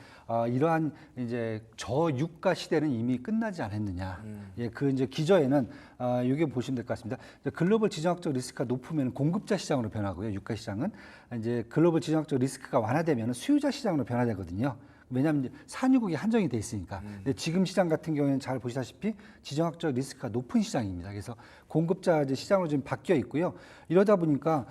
이러한 이제 저유가 시대는 이미 끝나지 않았느냐. 예, 그 이제 기저에는 이게 보시면 될 것 같습니다. 이제 글로벌 지정학적 리스크가 높으면 공급자 시장으로 변하고요. 유가 시장은 이제 글로벌 지정학적 리스크가 완화되면 수요자 시장으로 변화되거든요. 왜냐하면 이제 산유국이 한정이 돼 있으니까. 근데 지금 시장 같은 경우에는 잘 보시다시피 지정학적 리스크가 높은 시장입니다. 그래서 공급자 이제 시장으로 지금 바뀌어 있고요. 이러다 보니까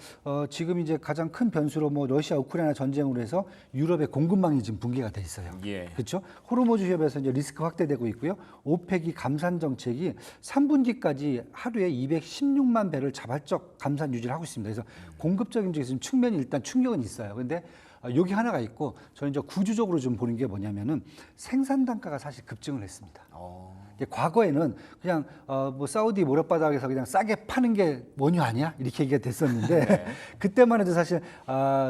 지금 이제 가장 큰 변수로 뭐 러시아 우크라이나 전쟁으로 해서 유럽의 공급망이 지금 붕괴가 돼 있어요. 예. 그렇죠? 호르무즈 협에서 이제 리스크 확대되고 있고요. 오펙이 감산 정책이 3분기까지 하루에 216만 배럴 자발적 감산 유지를 하고 있습니다. 그래서 공급적인 쪽에서 측면이 일단 충격은 있어요. 근데 여기 하나가 있고 저는 이제 구조적으로 좀 보는 게 뭐냐면은 생산 단가가 사실 급증을 했습니다. 과거에는 그냥 뭐 사우디 모래바닥에서 그냥 싸게 파는 게 원유 아니야 이렇게 얘기가 됐었는데 네. 그때만 해도 사실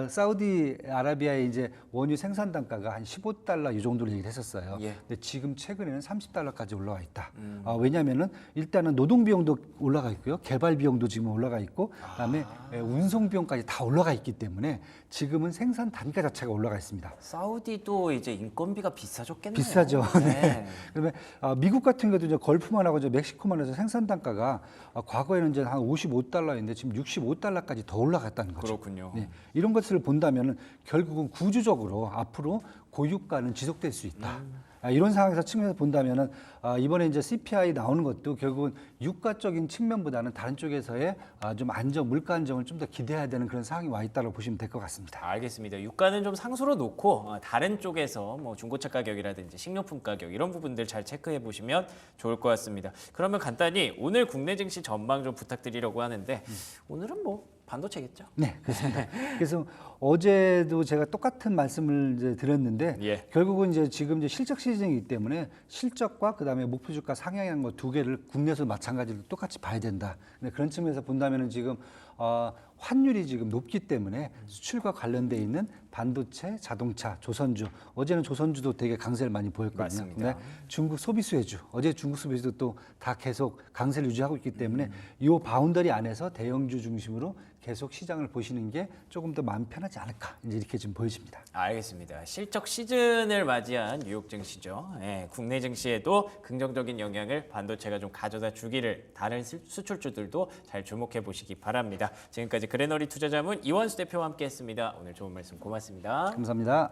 사우디아라비아의 이제 원유 생산 단가가 한 15달러 이 정도로 얘기를 했었어요. 예. 근데 지금 최근에는 30달러까지 올라와 있다. 왜냐하면은 일단은 노동 비용도 올라가 있고요, 개발 비용도 지금 올라가 있고, 그다음에 운송 비용까지 다 올라가 있기 때문에 지금은 생산 단가 자체가 올라가 있습니다. 사우디도 이제 인건비가 비싸졌겠네요. 비싸죠. 네. 네. 그러면 미국 같은 경우도 이제 걸프만 하고 이제 멕시코만 해서 생산 단가가 과거에는 이제 한 55달러인데 지금 65달러까지 더 올라갔다는 거죠. 그렇군요. 네. 이런 것을 본다면은 결국은 구조적으로 앞으로 고유가는 지속될 수 있다. 이런 상황에서 측면에서 본다면은 이번에 이제 CPI 나오는 것도 결국은 유가적인 측면보다는 다른 쪽에서의 좀 물가 안정을 좀 더 기대해야 되는 그런 상황이 와 있다고 보시면 될 것 같습니다. 알겠습니다. 유가는 좀 상수로 놓고 다른 쪽에서 뭐 중고차 가격이라든지 식료품 가격 이런 부분들 잘 체크해 보시면 좋을 것 같습니다. 그러면 간단히 오늘 국내 증시 전망 좀 부탁드리려고 하는데 오늘은 뭐 반도체겠죠? 네, 그렇습니다. 그래서 어제도 제가 똑같은 말씀을 이제 드렸는데 예. 결국은 이제 지금 이제 실적 시즌이기 때문에 실적과 그다음에 목표 주가 상향한 거 두 개를 국내에서 마찬가지로 똑같이 봐야 된다. 근데 그런 측면에서 본다면은 지금 환율이 지금 높기 때문에 수출과 관련돼 있는 반도체, 자동차, 조선주. 어제는 조선주도 되게 강세를 많이 보였거든요. 맞습니다. 근데 중국 소비 수혜주, 어제 중국 소비 수혜도 또 다 계속 강세를 유지하고 있기 때문에 이 바운더리 안에서 대형주 중심으로 계속 시장을 보시는 게 조금 더 마음 편하지 않을까 이제 이렇게 좀 보여집니다. 알겠습니다. 실적 시즌을 맞이한 뉴욕 증시죠. 예, 국내 증시에도 긍정적인 영향을 반도체가 좀 가져다 주기를 다른 수출주들도 잘 주목해 보시기 바랍니다. 지금까지 그래너리 투자자문 이원수 대표와 함께했습니다. 오늘 좋은 말씀 고맙습니다. 감사합니다.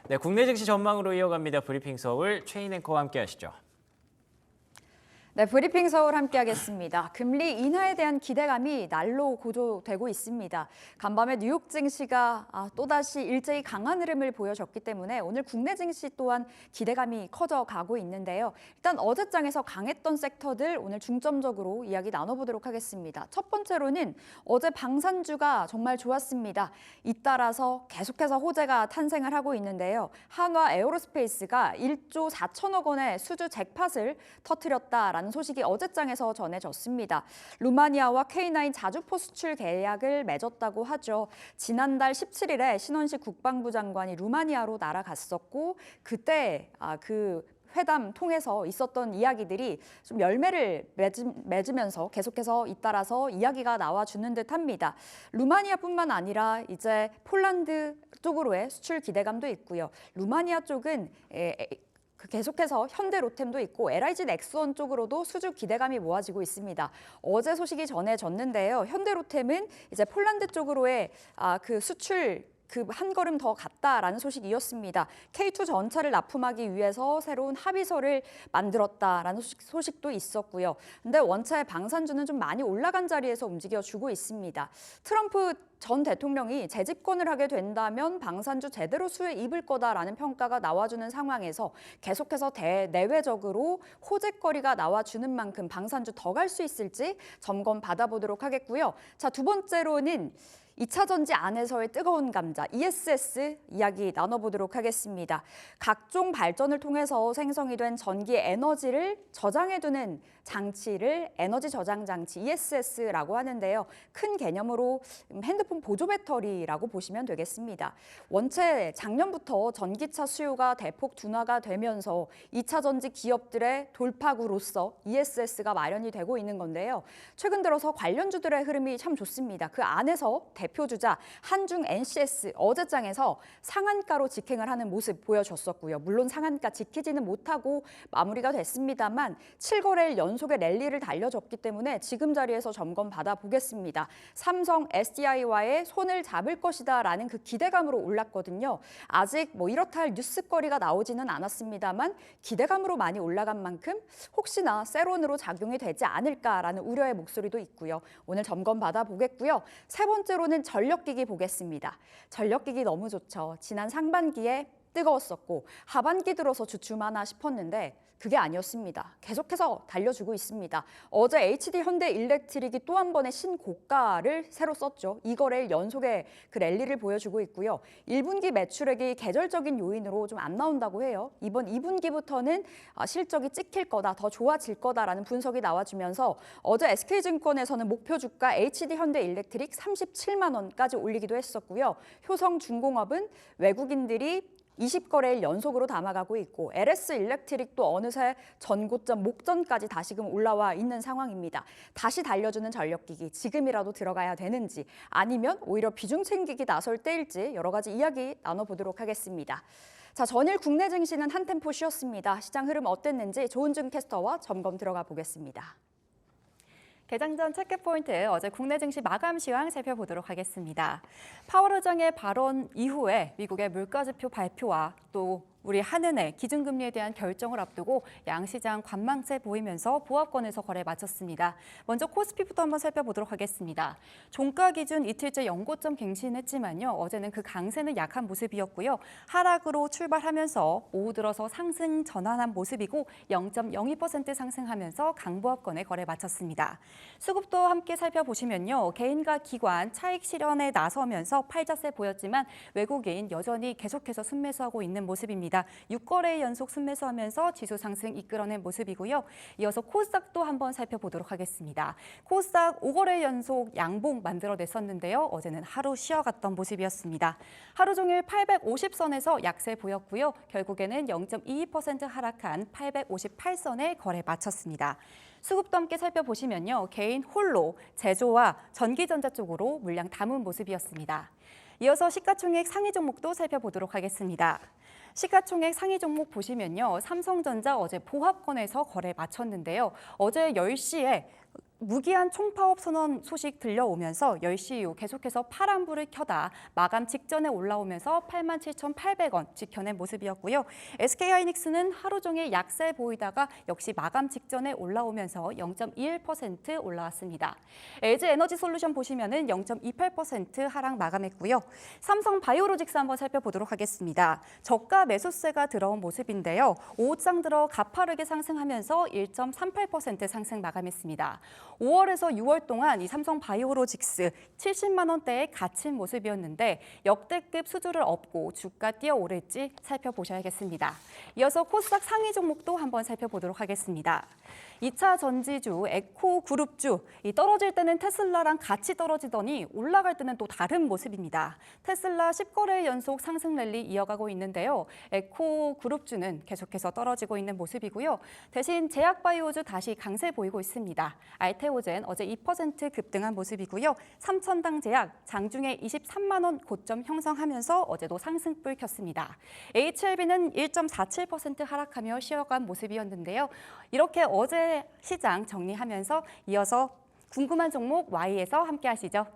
네, 국내 증시 전망으로 이어갑니다. 브리핑 서울 최인 앵커와 함께하시죠. 네, 브리핑 서울 함께하겠습니다. 금리 인하에 대한 기대감이 날로 고조되고 있습니다. 간밤에 뉴욕 증시가 또다시 일제히 강한 흐름을 보여줬기 때문에 오늘 국내 증시 또한 기대감이 커져가고 있는데요. 일단 어제장에서 강했던 섹터들 오늘 중점적으로 이야기 나눠보도록 하겠습니다. 첫 번째로는 어제 방산주가 정말 좋았습니다. 잇따라서 계속해서 호재가 탄생을 하고 있는데요. 한화 에어로스페이스가 1조 4천억 원의 수주 잭팟을 터뜨렸다라는 소식이 어제장에서 전해졌습니다. 루마니아와 K9 자주포 수출 계약을 맺었다고 하죠. 지난달 17일에 신원식 국방부 장관이 루마니아로 날아갔었고 그때 그 회담 통해서 있었던 이야기들이 좀 열매를 맺으면서 계속해서 잇따라서 이야기가 나와주는 듯합니다. 루마니아뿐만 아니라 이제 폴란드 쪽으로의 수출 기대감도 있고요. 루마니아 쪽은 계속해서 현대로템도 있고 LIG 넥스원 쪽으로도 수주 기대감이 모아지고 있습니다. 어제 소식이 전해졌는데요. 현대로템은 이제 폴란드 쪽으로의 그 수출 한 걸음 더 갔다라는 소식이었습니다. K2 전차를 납품하기 위해서 새로운 합의서를 만들었다라는 소식도 있었고요. 근데 원차의 방산주는 좀 많이 올라간 자리에서 움직여주고 있습니다. 트럼프 전 대통령이 재집권을 하게 된다면 방산주 제대로 수에 입을 거다라는 평가가 나와주는 상황에서 계속해서 내외적으로 호재거리가 나와주는 만큼 방산주 더 갈 수 있을지 점검 받아보도록 하겠고요. 자, 두 번째로는 2차 전지 안에서의 뜨거운 감자, ESS 이야기 나눠보도록 하겠습니다. 각종 발전을 통해서 생성이 된 전기 에너지를 저장해두는 장치를 에너지 저장 장치 ESS라고 하는데요. 큰 개념으로 핸드폰 보조 배터리라고 보시면 되겠습니다. 원체 작년부터 전기차 수요가 대폭 둔화가 되면서 2차 전지 기업들의 돌파구로서 ESS가 마련이 되고 있는 건데요. 최근 들어서 관련주들의 흐름이 참 좋습니다. 그 안에서 대표주자 한중 NCS 어제장에서 상한가로 직행을 하는 모습 보여줬었고요. 물론 상한가 지키지는 못하고 마무리가 됐습니다만 7거래일 연속의 랠리를 달려줬기 때문에 지금 자리에서 점검 받아보겠습니다. 삼성 SDI와의 손을 잡을 것이다라는 그 기대감으로 올랐거든요. 아직 이렇다 할 뉴스거리가 나오지는 않았습니다만 기대감으로 많이 올라간 만큼 혹시나 세론으로 작용이 되지 않을까라는 우려의 목소리도 있고요. 오늘 점검 받아보겠고요. 세 번째로는 전력기기 보겠습니다. 전력기기 너무 좋죠. 지난 상반기에 뜨거웠었고 하반기 들어서 주춤하나 싶었는데 그게 아니었습니다. 계속해서 달려주고 있습니다. 어제 HD 현대일렉트릭이 또 한 번의 신고가를 새로 썼죠. 2거래일 연속의 그 랠리를 보여주고 있고요. 1분기 매출액이 계절적인 요인으로 좀 안 나온다고 해요. 이번 2분기부터는 실적이 찍힐 거다, 더 좋아질 거다라는 분석이 나와주면서 어제 SK증권에서는 목표 주가 HD 현대일렉트릭 37만 원까지 올리기도 했었고요. 효성중공업은 외국인들이 20거래일 연속으로 담아가고 있고 LS 일렉트릭도 어느새 전고점 목전까지 다시금 올라와 있는 상황입니다. 다시 달려주는 전력기기 지금이라도 들어가야 되는지 아니면 오히려 비중 챙기기 나설 때일지 여러 가지 이야기 나눠보도록 하겠습니다. 자, 전일 국내 증시는 한 템포 쉬었습니다. 시장 흐름 어땠는지 조은중 캐스터와 점검 들어가 보겠습니다. 개장 전 체크포인트 어제 국내 증시 마감 시황 살펴보도록 하겠습니다. 파월 의장의 발언 이후에 미국의 물가지표 발표와 또 우리 한은의 기준금리에 대한 결정을 앞두고 양시장 관망세 보이면서 보합권에서 거래 마쳤습니다. 먼저 코스피부터 한번 살펴보도록 하겠습니다. 종가 기준 이틀째 연고점 갱신했지만요. 어제는 그 강세는 약한 모습이었고요. 하락으로 출발하면서 오후 들어서 상승 전환한 모습이고 0.02% 상승하면서 강보합권에 거래 마쳤습니다. 수급도 함께 살펴보시면요. 개인과 기관 차익 실현에 나서면서 팔자세 보였지만 외국인 여전히 계속해서 순매수하고 있는 모습입니다. 6거래일 연속 순매수하면서 지수 상승 이끌어낸 모습이고요. 이어서 코스닥도 한번 살펴보도록 하겠습니다. 코스닥 5거래일 연속 양봉 만들어냈었는데요. 어제는 하루 쉬어갔던 모습이었습니다. 하루 종일 850선에서 약세 보였고요. 결국에는 0.22% 하락한 858선에 거래 마쳤습니다. 수급도 함께 살펴보시면요. 개인 홀로 제조와 전기전자 쪽으로 물량 담은 모습이었습니다. 이어서 시가총액 상위 종목도 살펴보도록 하겠습니다. 시가총액 상위 종목 보시면요. 삼성전자 어제 보합권에서 거래 마쳤는데요. 어제 10시에 무기한 총파업 선언 소식 들려오면서 10시 이후 계속해서 파란불을 켜다 마감 직전에 올라오면서 87,800원 지켜낸 모습이었고요. SK하이닉스는 하루 종일 약세 보이다가 역시 마감 직전에 올라오면서 0.21% 올라왔습니다. LG에너지솔루션 보시면은 0.28% 하락 마감했고요. 삼성바이오로직스 한번 살펴보도록 하겠습니다. 저가 매수세가 들어온 모습인데요. 5장 들어 가파르게 상승하면서 1.38% 상승 마감했습니다. 5월에서 6월 동안 이 삼성바이오로직스 70만 원대에 갇힌 모습이었는데 역대급 수주를 업고 주가 뛰어오를지 살펴보셔야겠습니다. 이어서 코스닥 상위 종목도 한번 살펴보도록 하겠습니다. 2차 전지주, 에코그룹주, 이 떨어질 때는 테슬라랑 같이 떨어지더니 올라갈 때는 또 다른 모습입니다. 테슬라 10거래일 연속 상승 랠리 이어가고 있는데요. 에코그룹주는 계속해서 떨어지고 있는 모습이고요. 대신 제약바이오주 다시 강세 보이고 있습니다. 알테오젠 어제 2% 급등한 모습이고요. 삼천당제약 장중에 23만 원 고점 형성하면서 어제도 상승불 켰습니다. HLB는 1.47% 하락하며 쉬어간 모습이었는데요. 이렇게 어제 시장 정리하면서 이어서 궁금한 종목 Y에서 함께 하시죠.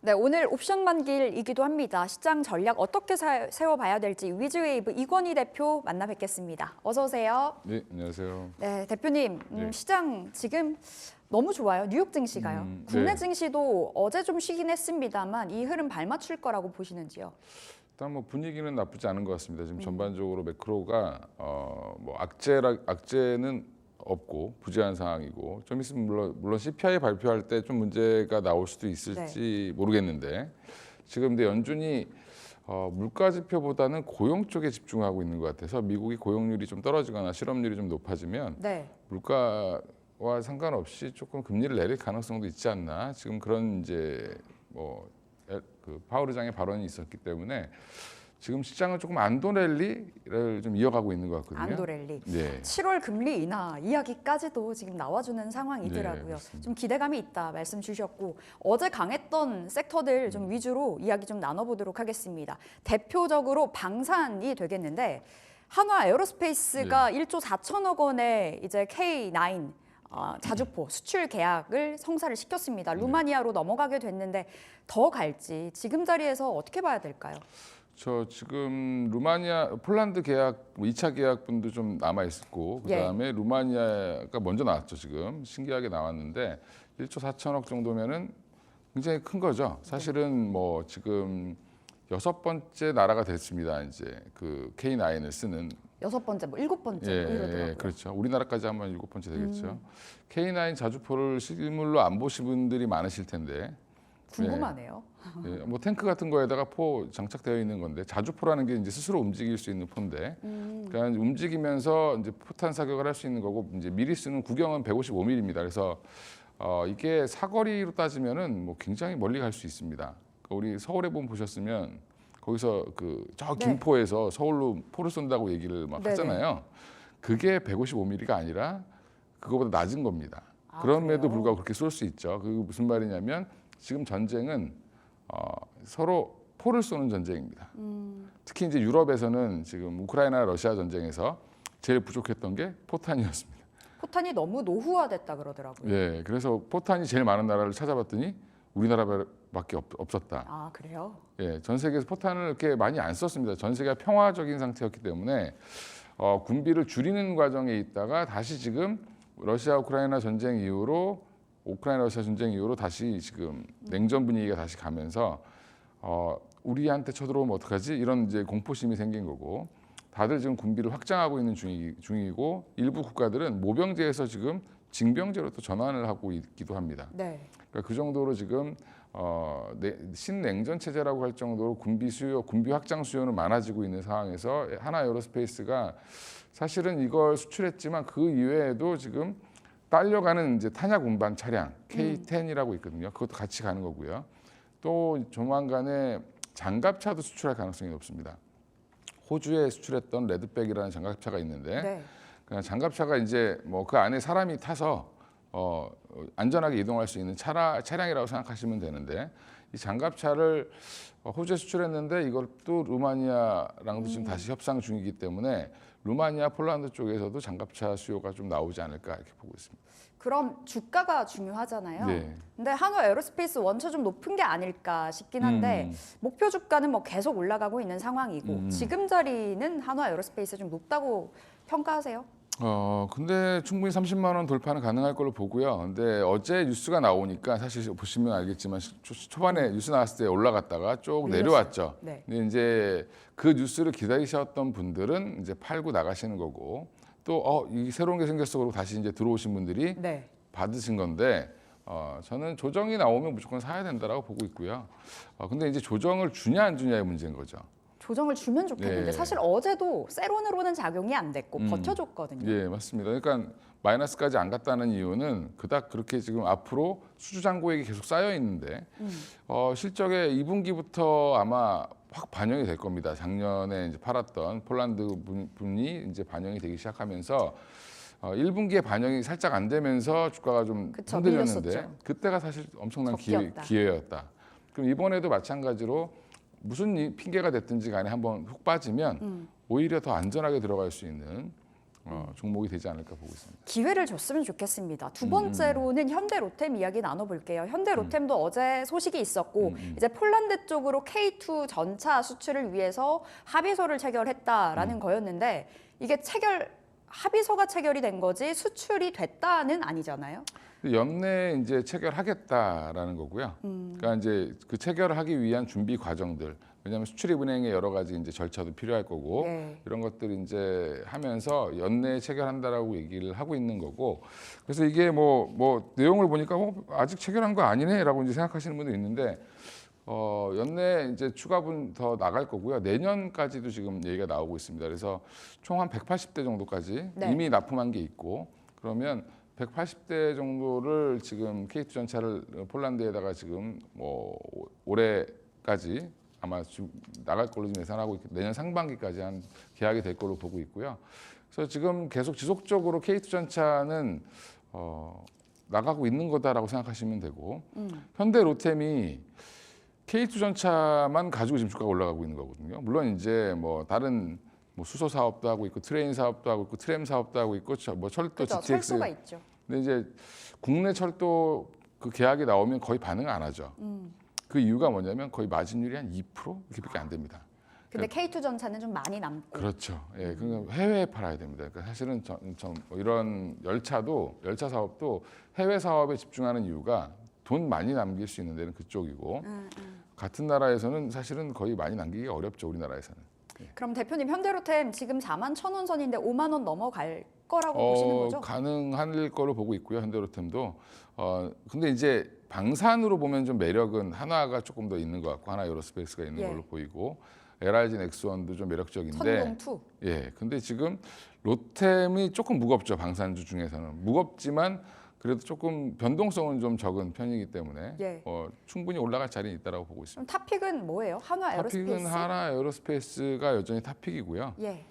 네, 오늘 옵션 만길이기도 합니다. 시장 전략 어떻게 세워봐야 될지 위즈웨이브 이권희 대표 만나 뵙겠습니다. 어서 오세요. 네, 안녕하세요. 네, 대표님, 네. 시장 지금 너무 좋아요. 뉴욕 증시가요. 국내 네. 증시도 어제 좀 쉬긴 했습니다만 이 흐름 발맞출 거라고 보시는지요? 일단 뭐 분위기는 나쁘지 않은 것 같습니다. 지금 전반적으로 매크로가 뭐 악재는 없고 부재한 상황이고 좀 있으면 물론 CPI 발표할 때 좀 문제가 나올 수도 있을지 모르겠는데 지금 근데 연준이 물가 지표보다는 고용 쪽에 집중하고 있는 것 같아서 미국이 고용률이 좀 떨어지거나 실업률이 좀 높아지면 네. 물가와 상관없이 조금 금리를 내릴 가능성도 있지 않나. 지금 그런 이제 그 파월 의장의 발언이 있었기 때문에 지금 시장은 조금 안도 랠리를 좀 이어가고 있는 것 같거든요. 안도 랠리. 네. 7월 금리 인하 이야기까지도 지금 나와주는 상황이더라고요. 네, 좀 기대감이 있다 말씀 주셨고 어제 강했던 섹터들 좀 위주로 이야기 좀 나눠보도록 하겠습니다. 대표적으로 방산이 되겠는데 한화 에어로스페이스가 1조 4천억 원의 이제 K9 자주포 수출 계약을 성사를 시켰습니다. 루마니아로 넘어가게 됐는데 더 갈지 지금 자리에서 어떻게 봐야 될까요? 저 지금 폴란드 계약 2차 계약분도 좀 남아 있었고 그다음에 루마니아가 먼저 나왔죠. 지금 신기하게 나왔는데 1조 4천억 정도면은 굉장히 큰 거죠. 사실은 뭐 지금 6번째 나라가 됐습니다. 이제 그 K9을 쓰는 6번째, 뭐 7번째 이러더라고요. 그렇죠. 우리나라까지 하면 7번째 되겠죠. K9 자주포를 실물로 안 보신 분들이 많으실 텐데 궁금하네요. 뭐 탱크 같은 거에다가 포 장착되어 있는 건데 자주포라는 게 이제 스스로 움직일 수 있는 포인데, 그러니까 움직이면서 이제 포탄 사격을 할 수 있는 거고 이제 미리 쓰는 구경은 155mm입니다. 그래서 이게 사거리로 따지면은 뭐 굉장히 멀리 갈 수 있습니다. 그러니까 우리 서울에 보면 보셨으면 거기서 저 김포에서 서울로 포를 쏜다고 얘기를 막 하잖아요. 그게 155mm가 아니라 그거보다 낮은 겁니다. 그럼에도 불구하고 그렇게 쏠 수 있죠. 그게 무슨 말이냐면 지금 전쟁은 서로 포를 쏘는 전쟁입니다. 특히 이제 유럽에서는 지금 우크라이나 러시아 전쟁에서 제일 부족했던 게 포탄이었습니다. 포탄이 너무 노후화됐다 그러더라고요. 네, 그래서 포탄이 제일 많은 나라를 찾아봤더니 우리나라밖에 없었다. 아, 그래요? 예, 전 세계에서 포탄을 이렇게 많이 안 썼습니다. 전 세계가 평화적인 상태였기 때문에 군비를 줄이는 과정에 있다가 다시 지금 러시아 우크라이나 전쟁 이후로 다시 지금 냉전 분위기가 다시 가면서 우리한테 쳐들어오면 어떡하지? 이런 이제 공포심이 생긴 거고 다들 지금 군비를 확장하고 있는 중이고 일부 국가들은 모병제에서 지금 징병제로 또 전환을 하고 있기도 합니다. 네. 그러니까 그 정도로 지금 신냉전 체제라고 할 정도로 군비 확장 수요는 많아지고 있는 상황에서 하나 에어로스페이스가 사실은 이걸 수출했지만 그 이외에도 지금 딸려가는 이제 탄약 운반 차량 K10이라고 있거든요. 그것도 같이 가는 거고요. 또 조만간에 장갑차도 수출할 가능성이 높습니다. 호주에 수출했던 레드백이라는 장갑차가 있는데 그냥 장갑차가 이제 뭐 그 안에 사람이 타서 안전하게 이동할 수 있는 차량이라고 생각하시면 되는데 이 장갑차를 호주에 수출했는데 이것도 루마니아랑도 지금 다시 협상 중이기 때문에 루마니아, 폴란드 쪽에서도 장갑차 수요가 좀 나오지 않을까 이렇게 보고 있습니다. 그럼 주가가 중요하잖아요. 네. 근데 한화 에어로스페이스 원체 좀 높은 게 아닐까 싶긴 한데 목표 주가는 뭐 계속 올라가고 있는 상황이고 지금 자리는 한화 에어로스페이스 좀 높다고 평가하세요? 근데 충분히 30만 원 돌파는 가능할 걸로 보고요. 근데 어제 뉴스가 나오니까 사실 보시면 알겠지만 초반에 뉴스 나왔을 때 올라갔다가 쭉 내려왔죠. 네. 근데 이제 그 뉴스를 기다리셨던 분들은 이제 팔고 나가시는 거고 또 이 새로운 게 생겼어 그러고 다시 이제 들어오신 분들이 네. 받으신 건데 저는 조정이 나오면 무조건 사야 된다라고 보고 있고요. 근데 이제 조정을 주냐 안 주냐의 문제인 거죠. 조정을 주면 좋겠는데 네. 사실 어제도 세론으로는 작용이 안 됐고 버텨줬거든요. 예, 맞습니다. 그러니까 마이너스까지 안 갔다는 이유는 그닥 그렇게 지금 앞으로 수주잔고액이 계속 쌓여 있는데 실적에 2분기부터 아마 확 반영이 될 겁니다. 작년에 이제 팔았던 폴란드 분이 이제 반영이 되기 시작하면서 1분기에 반영이 살짝 안 되면서 주가가 좀 그쵸, 흔들렸는데 밀렸었죠. 그때가 사실 엄청난 적기였다. 기회였다. 그럼 이번에도 마찬가지로 무슨 핑계가 됐든지 간에 한번 훅 빠지면 오히려 더 안전하게 들어갈 수 있는 종목이 되지 않을까 보고 있습니다. 기회를 줬으면 좋겠습니다. 두 번째로는 현대로템 이야기 나눠볼게요. 현대로템도 어제 소식이 있었고 이제 폴란드 쪽으로 K2 전차 수출을 위해서 합의서를 체결했다라는 거였는데 이게 합의서가 체결이 된 거지 수출이 됐다는 아니잖아요. 연내 이제 체결하겠다라는 거고요. 그러니까 이제 그 체결을 하기 위한 준비 과정들. 왜냐하면 수출입은행의 여러 가지 이제 절차도 필요할 거고 네. 이런 것들 이제 하면서 연내에 체결한다라고 얘기를 하고 있는 거고. 그래서 이게 뭐 내용을 보니까 아직 체결한 거 아니네라고 이제 생각하시는 분도 있는데 연내 이제 추가분 더 나갈 거고요. 내년까지도 지금 얘기가 나오고 있습니다. 그래서 총 한 180대 정도까지 네. 이미 납품한 게 있고 그러면 180대 정도를 지금 K2 전차를 폴란드에다가 지금 뭐 올해까지 아마 좀 나갈 걸로 지금 예상하고 있고 내년 상반기까지 한 계약이 될 걸로 보고 있고요. 그래서 지금 계속 지속적으로 K2 전차는 나가고 있는 거다라고 생각하시면 되고 현대 로템이 K2 전차만 가지고 지금 주가가 올라가고 있는 거거든요. 물론 이제 뭐 다른 뭐 수소 사업도 하고 있고 트레인 사업도 하고 있고 트램 사업도 하고 있고 뭐 철도 그렇죠. GTX. 철도가 있죠. 근데 이제 국내 철도 그 계약이 나오면 거의 반응 안 하죠. 그 이유가 뭐냐면 거의 마진율이 한 2% 이렇게밖에 안 됩니다. 근데 K2 전차는 좀 많이 남고. 그렇죠. 예, 그러니까 해외에 팔아야 됩니다. 그러니까 사실은 뭐 이런 열차 사업도 해외 사업에 집중하는 이유가 돈 많이 남길 수 있는 데는 그쪽이고 같은 나라에서는 사실은 거의 많이 남기기 어렵죠. 우리나라에서는. 그럼 대표님 현대로템 지금 41,000원 선인데 5만 원 넘어갈 거라고 보시는 거죠? 가능할 거로 보고 있고요. 현대로템도. 근데 이제 방산으로 보면 좀 매력은 하나가 조금 더 있는 것 같고 하나 에어로스페이스가 있는 예. 걸로 보이고 LRG 넥스원도 좀 매력적인데. 천동2. 예. 근데 지금 로템이 조금 무겁죠. 방산주 중에서는 무겁지만 그래도 조금 변동성은 좀 적은 편이기 때문에 예. 충분히 올라갈 자리는 있다라고 보고 있습니다. 그럼 탑픽은 뭐예요? 한화 에어로스페이스? 탑픽은 하나 에어로스페이스가 여전히 탑픽이고요. 예.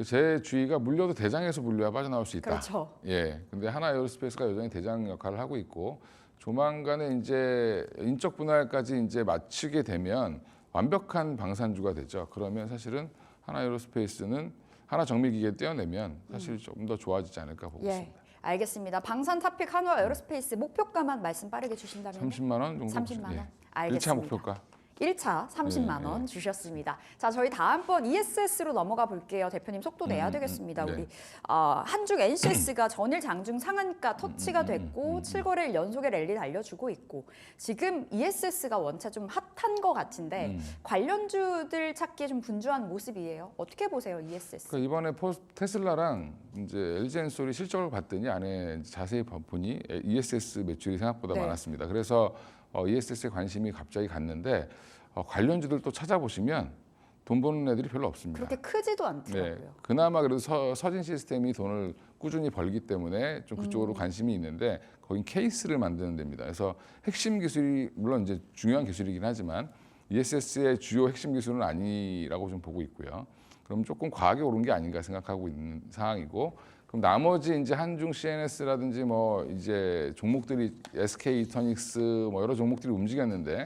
제 주의가 물려도 대장에서 물려야 빠져나올 수 있다. 그렇죠. 예. 근데 하나 에어로스페이스가 여전히 대장 역할을 하고 있고 조만간에 이제 인적 분할까지 이제 마치게 되면 완벽한 방산주가 되죠. 그러면 사실은 하나 에어로스페이스는 하나 정밀기계 떼어내면 사실 조금 더 좋아지지 않을까 보고 예. 있습니다. 알겠습니다. 방산 탑픽 한화 에어로스페이스 목표가만 말씀 빠르게 주신다면 30만 원 정도. 30만 원. 예. 알겠습니다. 1차 목표가. 1차 30만 원 주셨습니다. 자, 저희 다음번 ESS로 넘어가 볼게요. 대표님 속도 내야 되겠습니다. 네. 우리 한중 NCS가 전일 장중 상한가 터치가 됐고 7거래일 연속의 랠리 달려주고 있고 지금 ESS가 원체 좀 핫한 것 같은데 관련주들 찾기에 좀 분주한 모습이에요. 어떻게 보세요, ESS? 그러니까 이번에 테슬라랑 이제 LG엔솔이 실적을 봤더니 안에 자세히 보니 ESS 매출이 생각보다 네. 많았습니다. 그래서 ESS에 관심이 갑자기 갔는데 관련주들 또 찾아보시면 돈 버는 애들이 별로 없습니다. 그렇게 크지도 않더라고요. 네, 그나마 그래도 서진 시스템이 돈을 꾸준히 벌기 때문에 좀 그쪽으로 관심이 있는데 거긴 케이스를 만드는 데입니다. 그래서 핵심 기술이 물론 이제 중요한 기술이긴 하지만 ESS의 주요 핵심 기술은 아니라고 좀 보고 있고요. 그럼 조금 과하게 오른 게 아닌가 생각하고 있는 상황이고, 그럼 나머지 이제 한중 CNS라든지 뭐 이제 종목들이 SK 이터닉스 뭐 여러 종목들이 움직였는데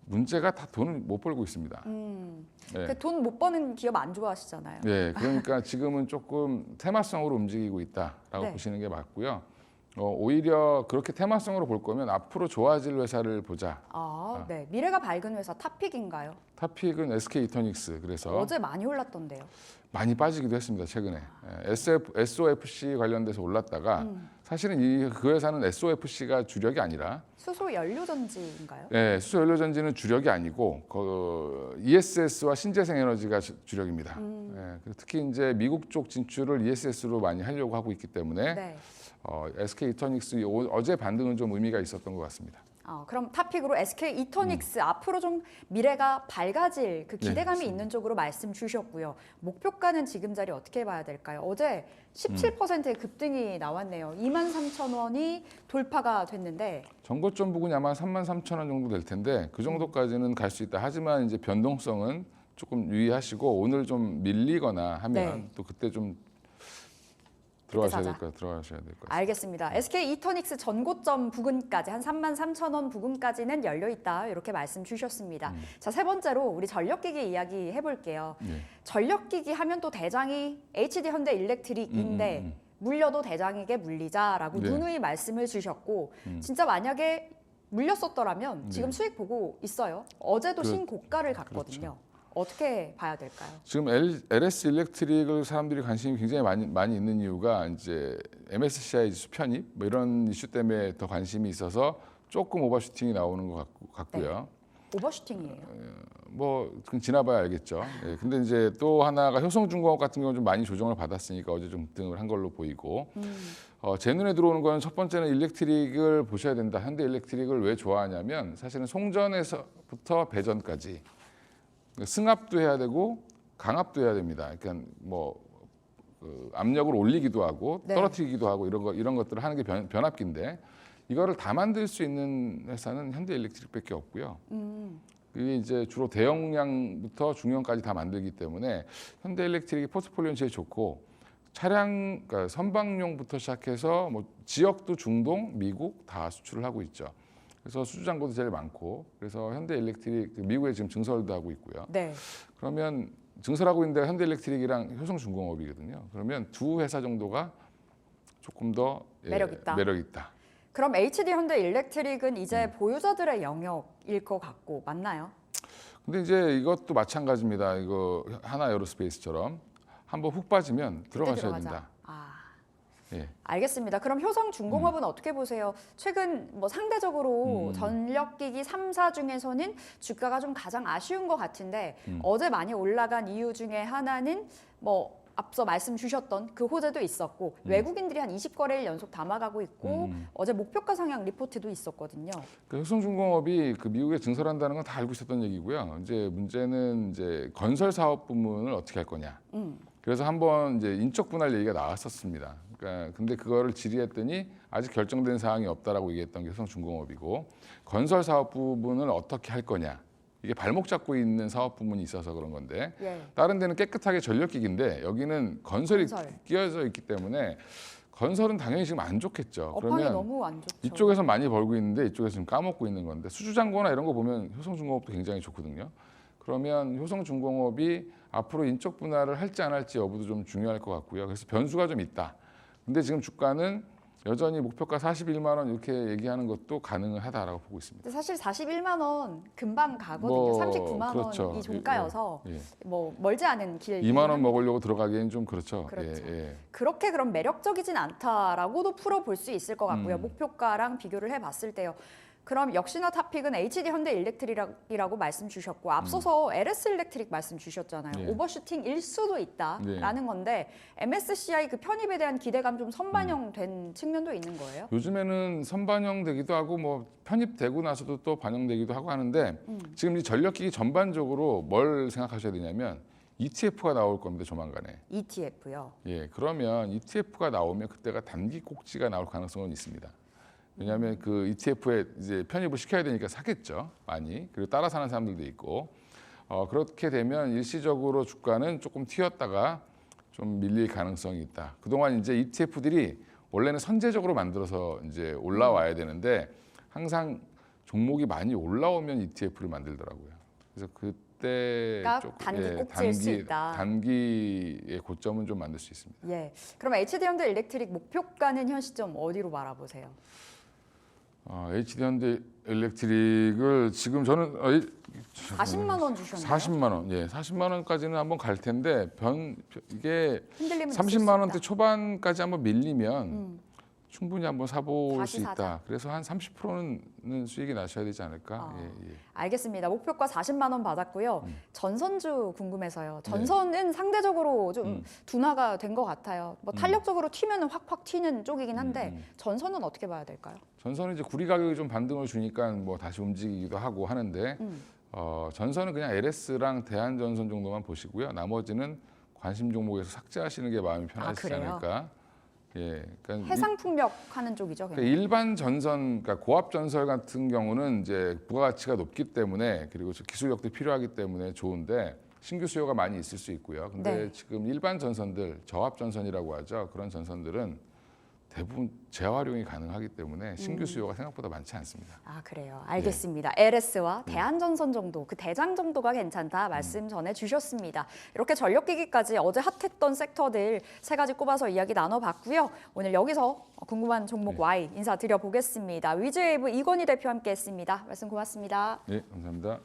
문제가 다 돈을 못 벌고 있습니다. 네. 그 돈 못 버는 기업 안 좋아하시잖아요. 네, 그러니까 지금은 조금 테마성으로 움직이고 있다라고 네. 보시는 게 맞고요. 오히려 그렇게 테마성으로 볼 거면 앞으로 좋아질 회사를 보자. 네. 미래가 밝은 회사 탑픽인가요? 탑픽은 SK 이터닉스. 그래서 어제 많이 올랐던데요. 많이 빠지기도 했습니다. 최근에 SOFC 관련돼서 올랐다가 사실은 그 회사는 SOFC가 주력이 아니라 수소 연료 전지인가요? 네, 수소 연료 전지는 주력이 아니고 ESS와 신재생 에너지가 주력입니다. 네, 특히 이제 미국 쪽 진출을 ESS로 많이 하려고 하고 있기 때문에 네. SK 이터닉스 어제 반등은 좀 의미가 있었던 것 같습니다. 그럼 탑픽으로 SK 이터닉스 앞으로 좀 미래가 밝아질 그 기대감이 네, 있는 쪽으로 말씀 주셨고요. 목표가는 지금 자리 어떻게 봐야 될까요? 어제 17%의 급등이 나왔네요. 23,000원이 돌파가 됐는데 정고점 부근이 아마 33,000원 정도 될 텐데 그 정도까지는 갈 수 있다. 하지만 이제 변동성은 조금 유의하시고 오늘 좀 밀리거나 하면 네. 또 그때 좀 사자. 들어가셔야 될 것 같습니다. 알겠습니다. SK 이터닉스 전고점 부근까지 한 33,000원 부근까지는 열려 있다. 이렇게 말씀 주셨습니다. 자, 세 번째로 우리 전력기기 이야기 해볼게요. 네. 전력기기 하면 또 대장이 HD 현대 일렉트릭인데 물려도 대장에게 물리자라고 네. 누누이 말씀을 주셨고 진짜 만약에 물렸었더라면 지금 수익 보고 있어요. 어제도 신고가를 갔거든요. 어떻게 봐야 될까요? 지금 LS 일렉트릭을 사람들이 관심이 굉장히 많이 있는 이유가 이제 MSCI 지수 편입 뭐 이런 이슈 때문에 더 관심이 있어서 조금 오버슈팅이 나오는 것 같고요. 오버슈팅이에요. 뭐 그건 지나봐야 알겠죠. 예, 근데 이제 또 하나가 효성중공업 같은 경우는 좀 많이 조정을 받았으니까 어제 좀 등을 한 걸로 보이고 제 눈에 들어오는 건 첫 번째는 일렉트릭을 보셔야 된다. 현대 일렉트릭을 왜 좋아하냐면 사실은 송전에서부터 배전까지 승합도 해야 되고 강압도 해야 됩니다. 그러니까 그 압력을 올리기도 하고 네. 떨어뜨리기도 하고 이런 것들을 하는 게 변압기인데 이거를 다 만들 수 있는 회사는 현대 일렉트릭밖에 없고요. 이게 이제 주로 대용량부터 중형까지 다 만들기 때문에 현대 일렉트릭이 포트폴리오는 제일 좋고 차량 그러니까 선박용부터 시작해서 뭐 지역도 중동, 미국 다 수출을 하고 있죠. 그래서 수주 잔고도 제일 많고 그래서 현대 일렉트릭 미국에 지금 증설도 하고 있고요. 네. 그러면 증설하고 있는 데가 현대 일렉트릭이랑 효성중공업이거든요. 그러면 두 회사 정도가 조금 더 매력 있다. 매력 있다. 그럼 HD 현대 일렉트릭은 이제 보유자들의 영역일 것 같고 맞나요? 근데 이제 이것도 마찬가지입니다. 이거 하나 에어로스페이스처럼 한번 훅 빠지면 들어가셔야 들어가자. 된다. 예. 알겠습니다. 그럼 효성중공업은 어떻게 보세요? 최근 뭐 상대적으로 전력기기 3사 중에서는 주가가 좀 가장 아쉬운 것 같은데 어제 많이 올라간 이유 중에 하나는 뭐 앞서 말씀 주셨던 그 호재도 있었고 외국인들이 한 20거래일 연속 담아가고 있고 어제 목표가 상향 리포트도 있었거든요. 그 효성중공업이 그 미국에 증설한다는 건 다 알고 있었던 얘기고요. 이제 문제는 이제 건설 사업 부문을 어떻게 할 거냐. 그래서 한번 이제 인적 분할 얘기가 나왔었습니다. 그러니까 근데 그거를 질의했더니 아직 결정된 사항이 없다라고 얘기했던 게 효성중공업이고 건설 사업 부분을 어떻게 할 거냐. 이게 발목 잡고 있는 사업 부문이 있어서 그런 건데 예. 다른 데는 깨끗하게 전력기기인데 여기는 건설이 건설. 끼어져 있기 때문에 건설은 당연히 지금 안 좋겠죠. 업황이 너무 안 좋죠. 이쪽에서 많이 벌고 있는데 이쪽에서 지금 까먹고 있는 건데 수주잔고나 이런 거 보면 효성중공업도 굉장히 좋거든요. 그러면 효성중공업이 앞으로 인적 분할을 할지 안 할지 여부도 좀 중요할 것 같고요. 그래서 변수가 좀 있다. 근데 지금 주가는 여전히 목표가 41만 원 이렇게 얘기하는 것도 가능하다라고 보고 있습니다. 근데 사실 41만 원 금방 가거든요. 뭐, 39만 그렇죠. 원이 종가여서 예. 뭐 멀지 않은 길. 2만 원 먹으려고 들어가기엔 좀 그렇죠. 그렇죠. 예. 그렇게 그럼 매력적이진 않다라고도 풀어볼 수 있을 것 같고요. 목표가랑 비교를 해봤을 때요. 그럼 역시나 탑픽은 HD 현대 일렉트릭이라고 말씀 주셨고 앞서서 LS 일렉트릭 말씀 주셨잖아요. 예. 오버슈팅일 수도 있다라는 건데 MSCI 그 편입에 대한 기대감 좀 선반영된 측면도 있는 거예요? 요즘에는 선반영되기도 하고 뭐 편입되고 나서도 또 반영되기도 하고 하는데 지금 이 전력기기 전반적으로 뭘 생각하셔야 되냐면 ETF가 나올 겁니다. 조만간에. ETF요. 예, 그러면 ETF가 나오면 그때가 단기 꼭지가 나올 가능성은 있습니다. 왜냐하면 그 ETF에 이제 편입을 시켜야 되니까 사겠죠, 많이. 그리고 따라 사는 사람들도 있고. 그렇게 되면 일시적으로 주가는 조금 튀었다가 좀 밀릴 가능성이 있다. 그동안 이제 ETF들이 원래는 선제적으로 만들어서 이제 올라와야 되는데 항상 종목이 많이 올라오면 ETF를 만들더라고요. 그래서 그때 그러니까 단기 꼭지일 수 있다. 단기의 고점은 좀 만들 수 있습니다. 예. 그럼 HD현대 일렉트릭 목표가는 현 시점 어디로 바라보세요? HD현대 일렉트릭을 지금 저는 40만 원 주셨나요? 40만 원, 예, 40만 원까지는 한번 갈 텐데 이게 흔들림은 있을 30만 수 원대 있다. 초반까지 한번 밀리면 충분히 한번 사볼 다시 수 있다. 사자. 그래서 한 30%는 수익이 나셔야 되지 않을까? 예, 예. 알겠습니다. 목표가 40만 원 받았고요. 전선주 궁금해서요. 네. 전선은 상대적으로 좀 둔화가 된 것 같아요. 뭐 탄력적으로 튀면 확확 튀는 쪽이긴 한데 전선은 어떻게 봐야 될까요? 전선은 이제 구리 가격이 좀 반등을 주니까 뭐 다시 움직이기도 하고 하는데 전선은 그냥 LS랑 대한전선 정도만 보시고요. 나머지는 관심 종목에서 삭제하시는 게 마음이 편하시지 그래요? 않을까? 예, 그러니까 해상풍력 하는 쪽이죠. 그냥. 일반 전선, 그러니까 고압 전설 같은 경우는 이제 부가가치가 높기 때문에 그리고 기술력도 필요하기 때문에 좋은데 신규 수요가 많이 있을 수 있고요. 근데 네. 지금 일반 전선들, 저압 전선이라고 하죠. 그런 전선들은 대부분 재활용이 가능하기 때문에 신규 수요가 생각보다 많지 않습니다. 그래요. 알겠습니다. LS와 대한전선 정도, 그 대장 정도가 괜찮다 말씀 전해주셨습니다. 이렇게 전력기기까지 어제 핫했던 섹터들 3가지 꼽아서 이야기 나눠봤고요. 오늘 여기서 궁금한 종목 Y 인사드려보겠습니다. 위즈웨이브 이건희 대표 함께했습니다. 말씀 고맙습니다. 네, 감사합니다.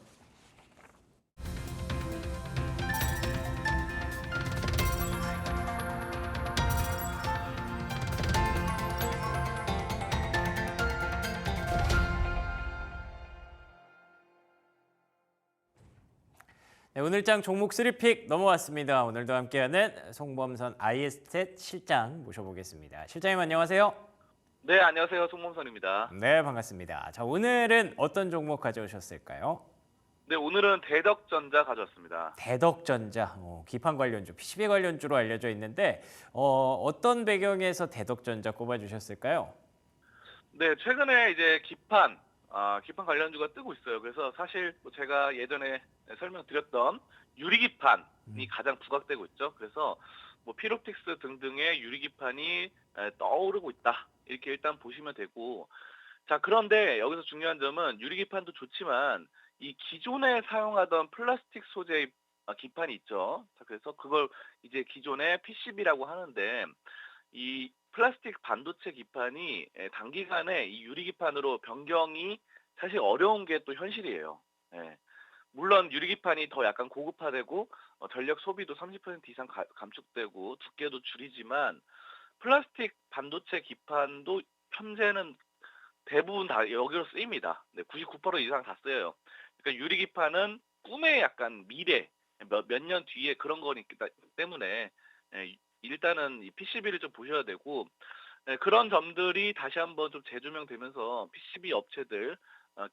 네, 오늘장 종목 3픽 넘어왔습니다. 오늘도 함께하는 송범선 IS텟 실장 모셔보겠습니다. 실장님 안녕하세요. 네, 안녕하세요. 송범선입니다. 네, 반갑습니다. 자, 오늘은 어떤 종목 가져오셨을까요? 네, 오늘은 대덕전자 가져왔습니다. 대덕전자, 기판 관련주, PCB 관련주로 알려져 있는데 어떤 배경에서 대덕전자 꼽아주셨을까요? 네, 최근에 이제 기판 관련주가 뜨고 있어요. 그래서 사실 뭐 제가 예전에 설명드렸던 유리기판이 가장 부각되고 있죠. 그래서 뭐 피롭틱스 등등의 유리기판이 떠오르고 있다. 이렇게 일단 보시면 되고, 자, 그런데 여기서 중요한 점은 유리기판도 좋지만 이 기존에 사용하던 플라스틱 소재의 기판이 있죠. 자, 그래서 그걸 이제 기존의 PCB라고 하는데 이 플라스틱 반도체 기판이 단기간에 이 유리 기판으로 변경이 사실 어려운 게 또 현실이에요. 예. 물론 유리 기판이 더 약간 고급화되고 전력 소비도 30% 이상 감축되고 두께도 줄이지만 플라스틱 반도체 기판도 현재는 대부분 다 여기로 쓰입니다. 네, 99% 이상 다 쓰여요. 그러니까 유리 기판은 꿈의 약간 미래, 몇 년 뒤에 그런 거기 때문에 일단은 이 PCB를 좀 보셔야 되고, 그런 점들이 다시 한번 좀 재조명되면서 PCB 업체들,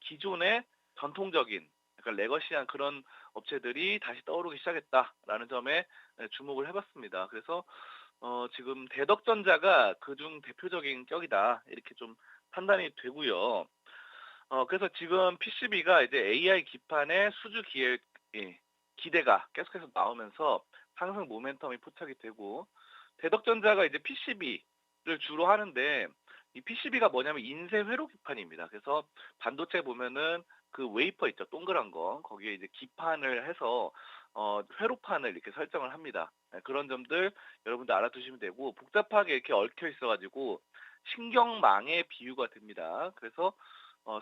기존의 전통적인 약간 레거시한 그런 업체들이 다시 떠오르기 시작했다라는 점에 주목을 해봤습니다. 그래서 지금 대덕전자가 그중 대표적인 격이다 이렇게 좀 판단이 되고요. 그래서 지금 PCB가 이제 AI 기판의 수주 기대가 계속해서 나오면서 상승 모멘텀이 포착이 되고, 대덕전자가 이제 PCB를 주로 하는데 이 PCB가 뭐냐면 인쇄 회로 기판입니다. 그래서 반도체 보면은 그 웨이퍼 있죠, 동그란 거, 거기에 이제 기판을 해서 회로판을 이렇게 설정을 합니다. 그런 점들 여러분들 알아두시면 되고, 복잡하게 이렇게 얽혀 있어가지고 신경망에 비유가 됩니다. 그래서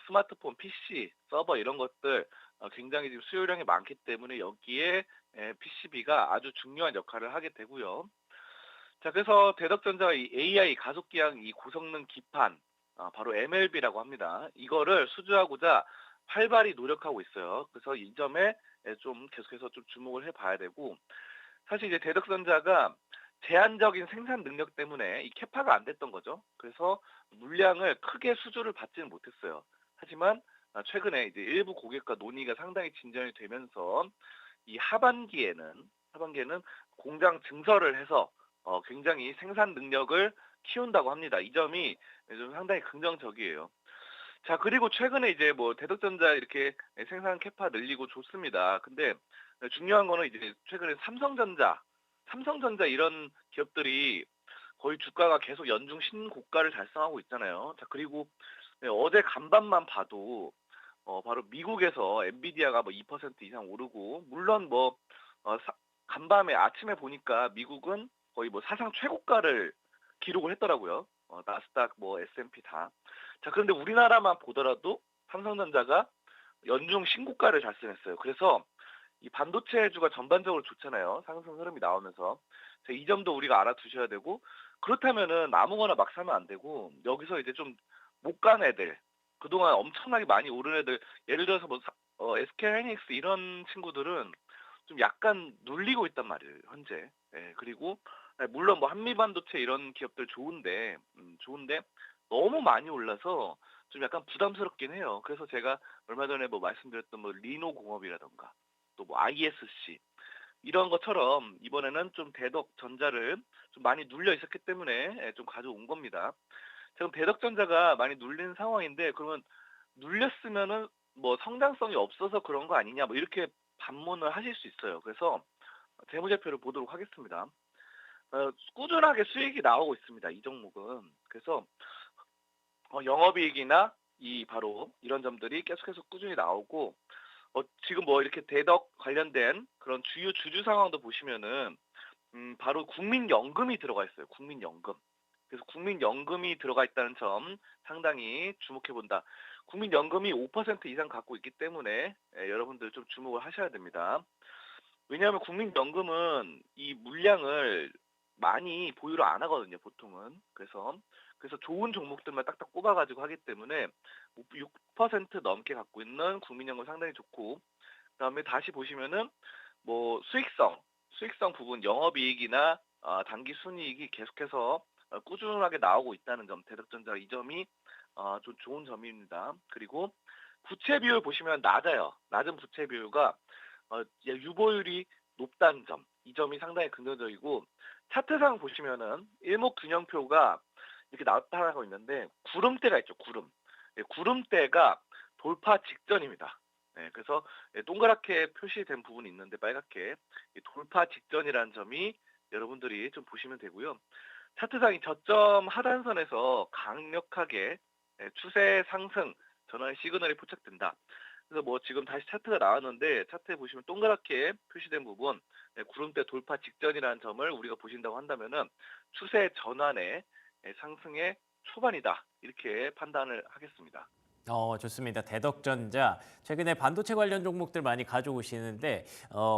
스마트폰, PC, 서버 이런 것들 굉장히 지금 수요량이 많기 때문에 여기에 PCB가 아주 중요한 역할을 하게 되고요. 자, 그래서 대덕전자가 이 AI 가속기항 이 고성능 기판, 바로 MLB라고 합니다. 이거를 수주하고자 활발히 노력하고 있어요. 그래서 이 점에 좀 계속해서 좀 주목을 해봐야 되고, 사실 이제 대덕전자가 제한적인 생산 능력 때문에 이 캐파가 안 됐던 거죠. 그래서 물량을 크게 수주를 받지는 못했어요. 하지만 최근에 이제 일부 고객과 논의가 상당히 진전이 되면서 이 하반기에는 공장 증설을 해서 굉장히 생산 능력을 키운다고 합니다. 이 점이 좀 상당히 긍정적이에요. 자, 그리고 최근에 이제 뭐 대덕전자 이렇게 생산 캐파 늘리고 좋습니다. 근데 중요한 거는 이제 최근에 삼성전자 이런 기업들이 거의 주가가 계속 연중 신고가를 달성하고 있잖아요. 자, 그리고 어제 간밤만 봐도 바로 미국에서 엔비디아가 뭐 2% 이상 오르고, 물론 뭐 간밤에 아침에 보니까 미국은 거의 뭐 사상 최고가를 기록을 했더라고요. 나스닥 뭐 S&P 다. 자, 그런데 우리나라만 보더라도 삼성전자가 연중 신고가를 달성했어요. 그래서 이 반도체주가 전반적으로 좋잖아요. 상승 흐름이 나오면서. 자, 이 점도 우리가 알아두셔야 되고, 그렇다면은 아무거나 막 사면 안 되고, 여기서 이제 좀 못 간 애들, 그동안 엄청나게 많이 오른 애들, 예를 들어서 뭐 SK하이닉스 이런 친구들은 좀 약간 눌리고 있단 말이에요, 현재. 예, 그리고 물론 뭐 한미반도체 이런 기업들 좋은데 너무 많이 올라서 좀 약간 부담스럽긴 해요. 그래서 제가 얼마 전에 뭐 말씀드렸던 뭐 리노공업이라던가 또 뭐 ISC 이런 것처럼 이번에는 좀 대덕전자를 좀 많이 눌려 있었기 때문에 좀 가져온 겁니다. 지금 대덕전자가 많이 눌린 상황인데, 그러면 눌렸으면은 뭐 성장성이 없어서 그런 거 아니냐, 뭐 이렇게 반문을 하실 수 있어요. 그래서 재무제표를 보도록 하겠습니다. 꾸준하게 수익이 나오고 있습니다, 이 종목은. 그래서 영업이익이나 이 바로 이런 점들이 계속해서 꾸준히 나오고, 지금 뭐 이렇게 대덕 관련된 그런 주요 주주 상황도 보시면은 바로 국민연금이 들어가 있어요. 국민연금. 그래서 국민연금이 들어가 있다는 점 상당히 주목해 본다. 국민연금이 5% 이상 갖고 있기 때문에 여러분들 좀 주목을 하셔야 됩니다. 왜냐하면 국민연금은 이 물량을 많이 보유를 안 하거든요, 보통은. 그래서 좋은 종목들만 딱딱 꼽아가지고 하기 때문에 6% 넘게 갖고 있는 국민연금 상당히 좋고, 그다음에 다시 보시면은 뭐 수익성 부분, 영업이익이나 단기 순이익이 계속해서 꾸준하게 나오고 있다는 점, 대덕전자 이 점이 좀 좋은 점입니다. 그리고 부채 비율 보시면 낮아요. 낮은 부채 비율가 유보율이 높다는 점, 이 점이 상당히 긍정적이고, 차트상 보시면은 일목균형표가 이렇게 나타나고 있는데 구름대가 있죠. 구름대가 돌파 직전입니다. 그래서 동그랗게 표시된 부분이 있는데 빨갛게 돌파 직전이라는 점이 여러분들이 좀 보시면 되고요. 차트상 이 저점 하단선에서 강력하게 추세 상승 전환의 시그널이 포착된다. 그래서 뭐 지금 다시 차트가 나왔는데, 차트에 보시면 동그랗게 표시된 부분, 구름대 돌파 직전이라는 점을 우리가 보신다고 한다면은 추세 전환의 상승의 초반이다, 이렇게 판단을 하겠습니다. 좋습니다. 대덕전자 최근에 반도체 관련 종목들 많이 가져오시는데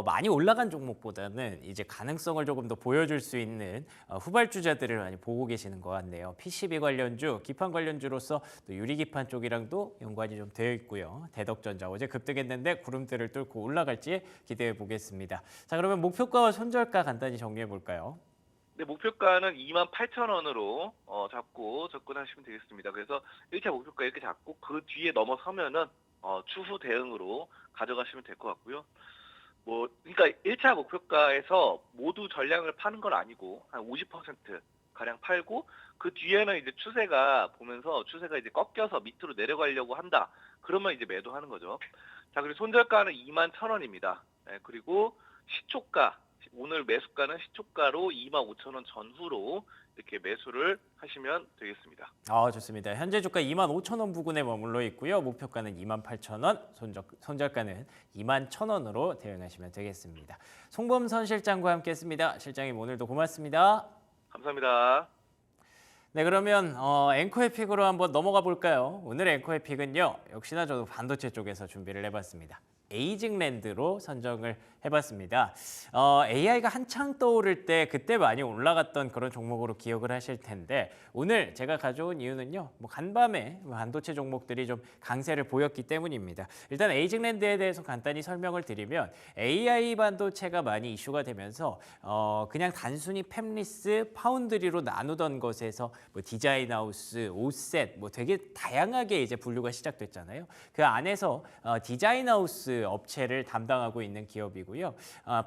많이 올라간 종목보다는 이제 가능성을 조금 더 보여줄 수 있는 후발주자들을 많이 보고 계시는 것 같네요. PCB 관련주, 기판 관련주로서 또 유리기판 쪽이랑도 연관이 좀 되어 있고요. 대덕전자 어제 급등했는데 구름대를 뚫고 올라갈지 기대해 보겠습니다. 자, 그러면 목표가와 손절가 간단히 정리해 볼까요? 네, 목표가는 28,000원으로 잡고 접근하시면 되겠습니다. 그래서 1차 목표가 이렇게 잡고 그 뒤에 넘어서면은 추후 대응으로 가져가시면 될 것 같고요. 뭐 그러니까 1차 목표가에서 모두 전량을 파는 건 아니고 한 50% 가량 팔고, 그 뒤에는 이제 추세가 이제 꺾여서 밑으로 내려가려고 한다. 그러면 이제 매도하는 거죠. 자, 그리고 손절가는 21,000원입니다. 그리고 시초가, 오늘 매수가는 시초가로 25,000원 전후로 이렇게 매수를 하시면 되겠습니다. 좋습니다. 현재 주가 25,000원 부근에 머물러 있고요. 목표가는 28,000원, 손절가는 21,000원으로 대응하시면 되겠습니다. 송범선 실장과 함께했습니다. 실장님, 오늘도 고맙습니다. 감사합니다. 네, 그러면 앵커의 픽으로 한번 넘어가 볼까요? 오늘의 앵커의 픽은요, 역시나 저도 반도체 쪽에서 준비를 해봤습니다. 에이징랜드로 선정을 해봤습니다. AI가 한창 떠오를 때 그때 많이 올라갔던 그런 종목으로 기억을 하실 텐데, 오늘 제가 가져온 이유는요, 뭐 간밤에 반도체 종목들이 좀 강세를 보였기 때문입니다. 일단 에이징랜드에 대해서 간단히 설명을 드리면, AI 반도체가 많이 이슈가 되면서 그냥 단순히 팹리스, 파운드리로 나누던 것에서 뭐 디자인 하우스, 오셋, 뭐 되게 다양하게 이제 분류가 시작됐잖아요. 그 안에서 디자인 하우스 그 업체를 담당하고 있는 기업이고요.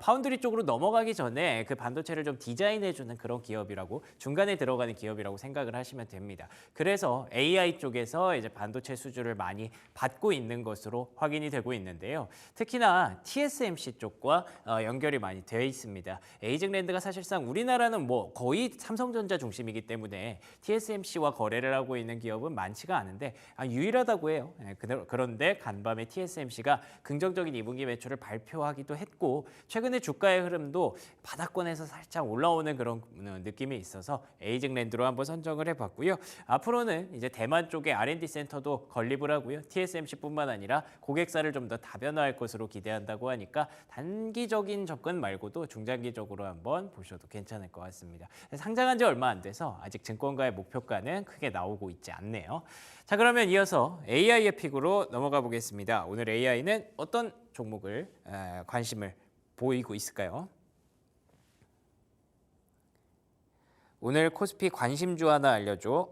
파운드리 쪽으로 넘어가기 전에 그 반도체를 좀 디자인해주는 그런 기업이라고 중간에 들어가는 기업이라고 생각을 하시면 됩니다. 그래서 AI 쪽에서 이제 반도체 수주를 많이 받고 있는 것으로 확인이 되고 있는데요. 특히나 TSMC 쪽과 연결이 많이 되어 있습니다. 에이징랜드가 사실상 우리나라는 뭐 거의 삼성전자 중심이기 때문에 TSMC와 거래를 하고 있는 기업은 많지가 않은데 유일하다고 해요. 그런데 간밤에 TSMC가 긍정적인 2분기 매출을 발표하기도 했고 최근에 주가의 흐름도 바닥권에서 살짝 올라오는 그런 느낌이 있어서 에이징랜드로 한번 선정을 해봤고요. 앞으로는 이제 대만 쪽에 R&D 센터도 건립을 하고요. TSMC뿐만 아니라 고객사를 좀 더 다변화할 것으로 기대한다고 하니까 단기적인 접근 말고도 중장기적으로 한번 보셔도 괜찮을 것 같습니다. 상장한 지 얼마 안 돼서 아직 증권가의 목표가는 크게 나오고 있지 않네요. 자, 그러면 이어서 AI의 픽으로 넘어가 보겠습니다. 오늘 AI는 어떤 종목을 관심을 보이고 있을까요? 오늘 코스피 관심주 하나 알려줘.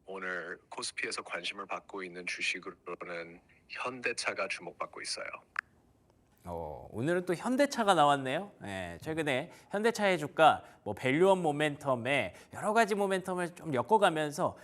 오늘 코스피에서 관심을 받고 있는 주식으로는 현대차가 주목받고 있어요. 오늘은 또 현대차가 나왔네요. 네, 최근에 현대차의 주가 뭐 밸류업 모멘텀에 여러 가지 모멘텀을 좀 엮어가면서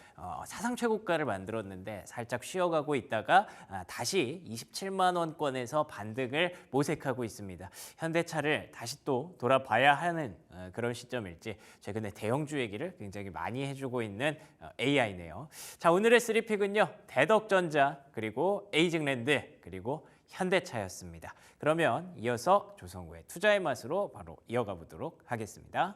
사상 최고가를 만들었는데 살짝 쉬어가고 있다가 다시 27만 원권에서 반등을 모색하고 있습니다. 현대차를 다시 또 돌아봐야 하는 그런 시점일지 최근에 대형주 얘기를 굉장히 많이 해주고 있는 AI네요. 자, 오늘의 3픽은요. 대덕전자 그리고 에이징랜드 그리고 현대차였습니다. 그러면 이어서 조성우의 투자의 맛으로 바로 이어가 보도록 하겠습니다.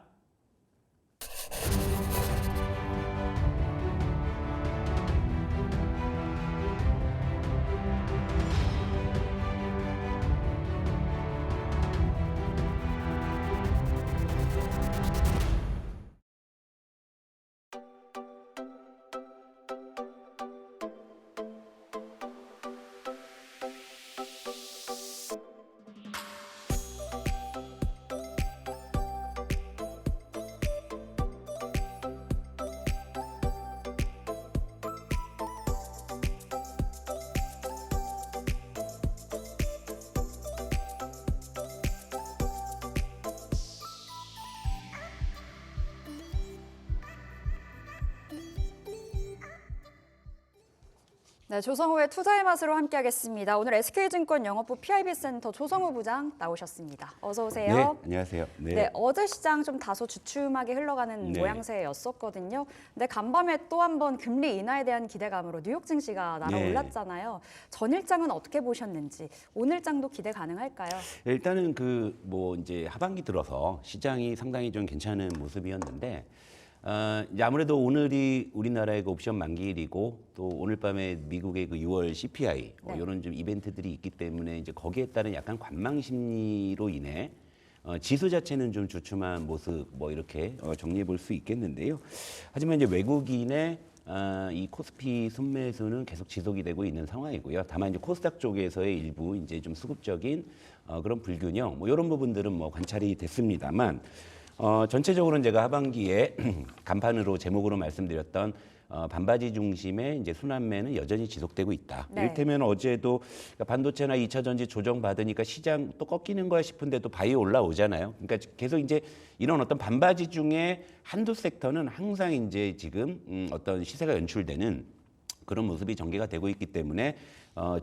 네, 조성우의 투자의 맛으로 함께하겠습니다. 오늘 SK증권 영업부 PIB센터 조성우 부장 나오셨습니다. 어서 오세요. 네, 안녕하세요. 네, 어제 시장 좀 다소 주춤하게 흘러가는 네. 모양새였었거든요. 근데 간밤에 또 한 번 금리 인하에 대한 기대감으로 뉴욕 증시가 날아올랐잖아요. 전일장은 어떻게 보셨는지 오늘장도 기대 가능할까요? 일단은 이제 하반기 들어서 시장이 상당히 좀 괜찮은 모습이었는데 이제 아무래도 오늘이 우리나라의 그 옵션 만기일이고 또 오늘 밤에 미국의 그 6월 CPI 이런 좀 이벤트들이 있기 때문에 이제 거기에 따른 약간 관망 심리로 인해 지수 자체는 좀 주춤한 모습 이렇게 정리해 볼 수 있겠는데요. 하지만 이제 외국인의 이 코스피 순매수는 계속 지속이 되고 있는 상황이고요. 다만 이제 코스닥 쪽에서의 일부 이제 좀 수급적인 그런 불균형 이런 부분들은 관찰이 됐습니다만 전체적으로는 제가 하반기에 간판으로 제목으로 말씀드렸던 반바지 중심의 이제 순환매는 여전히 지속되고 있다. 네. 이를테면 어제도 반도체나 2차 전지 조정 받으니까 시장 또 꺾이는 거야 싶은데 또 바이오 올라오잖아요. 그러니까 계속 이제 이런 어떤 반바지 중에 한두 섹터는 항상 이제 지금 어떤 시세가 연출되는 그런 모습이 전개가 되고 있기 때문에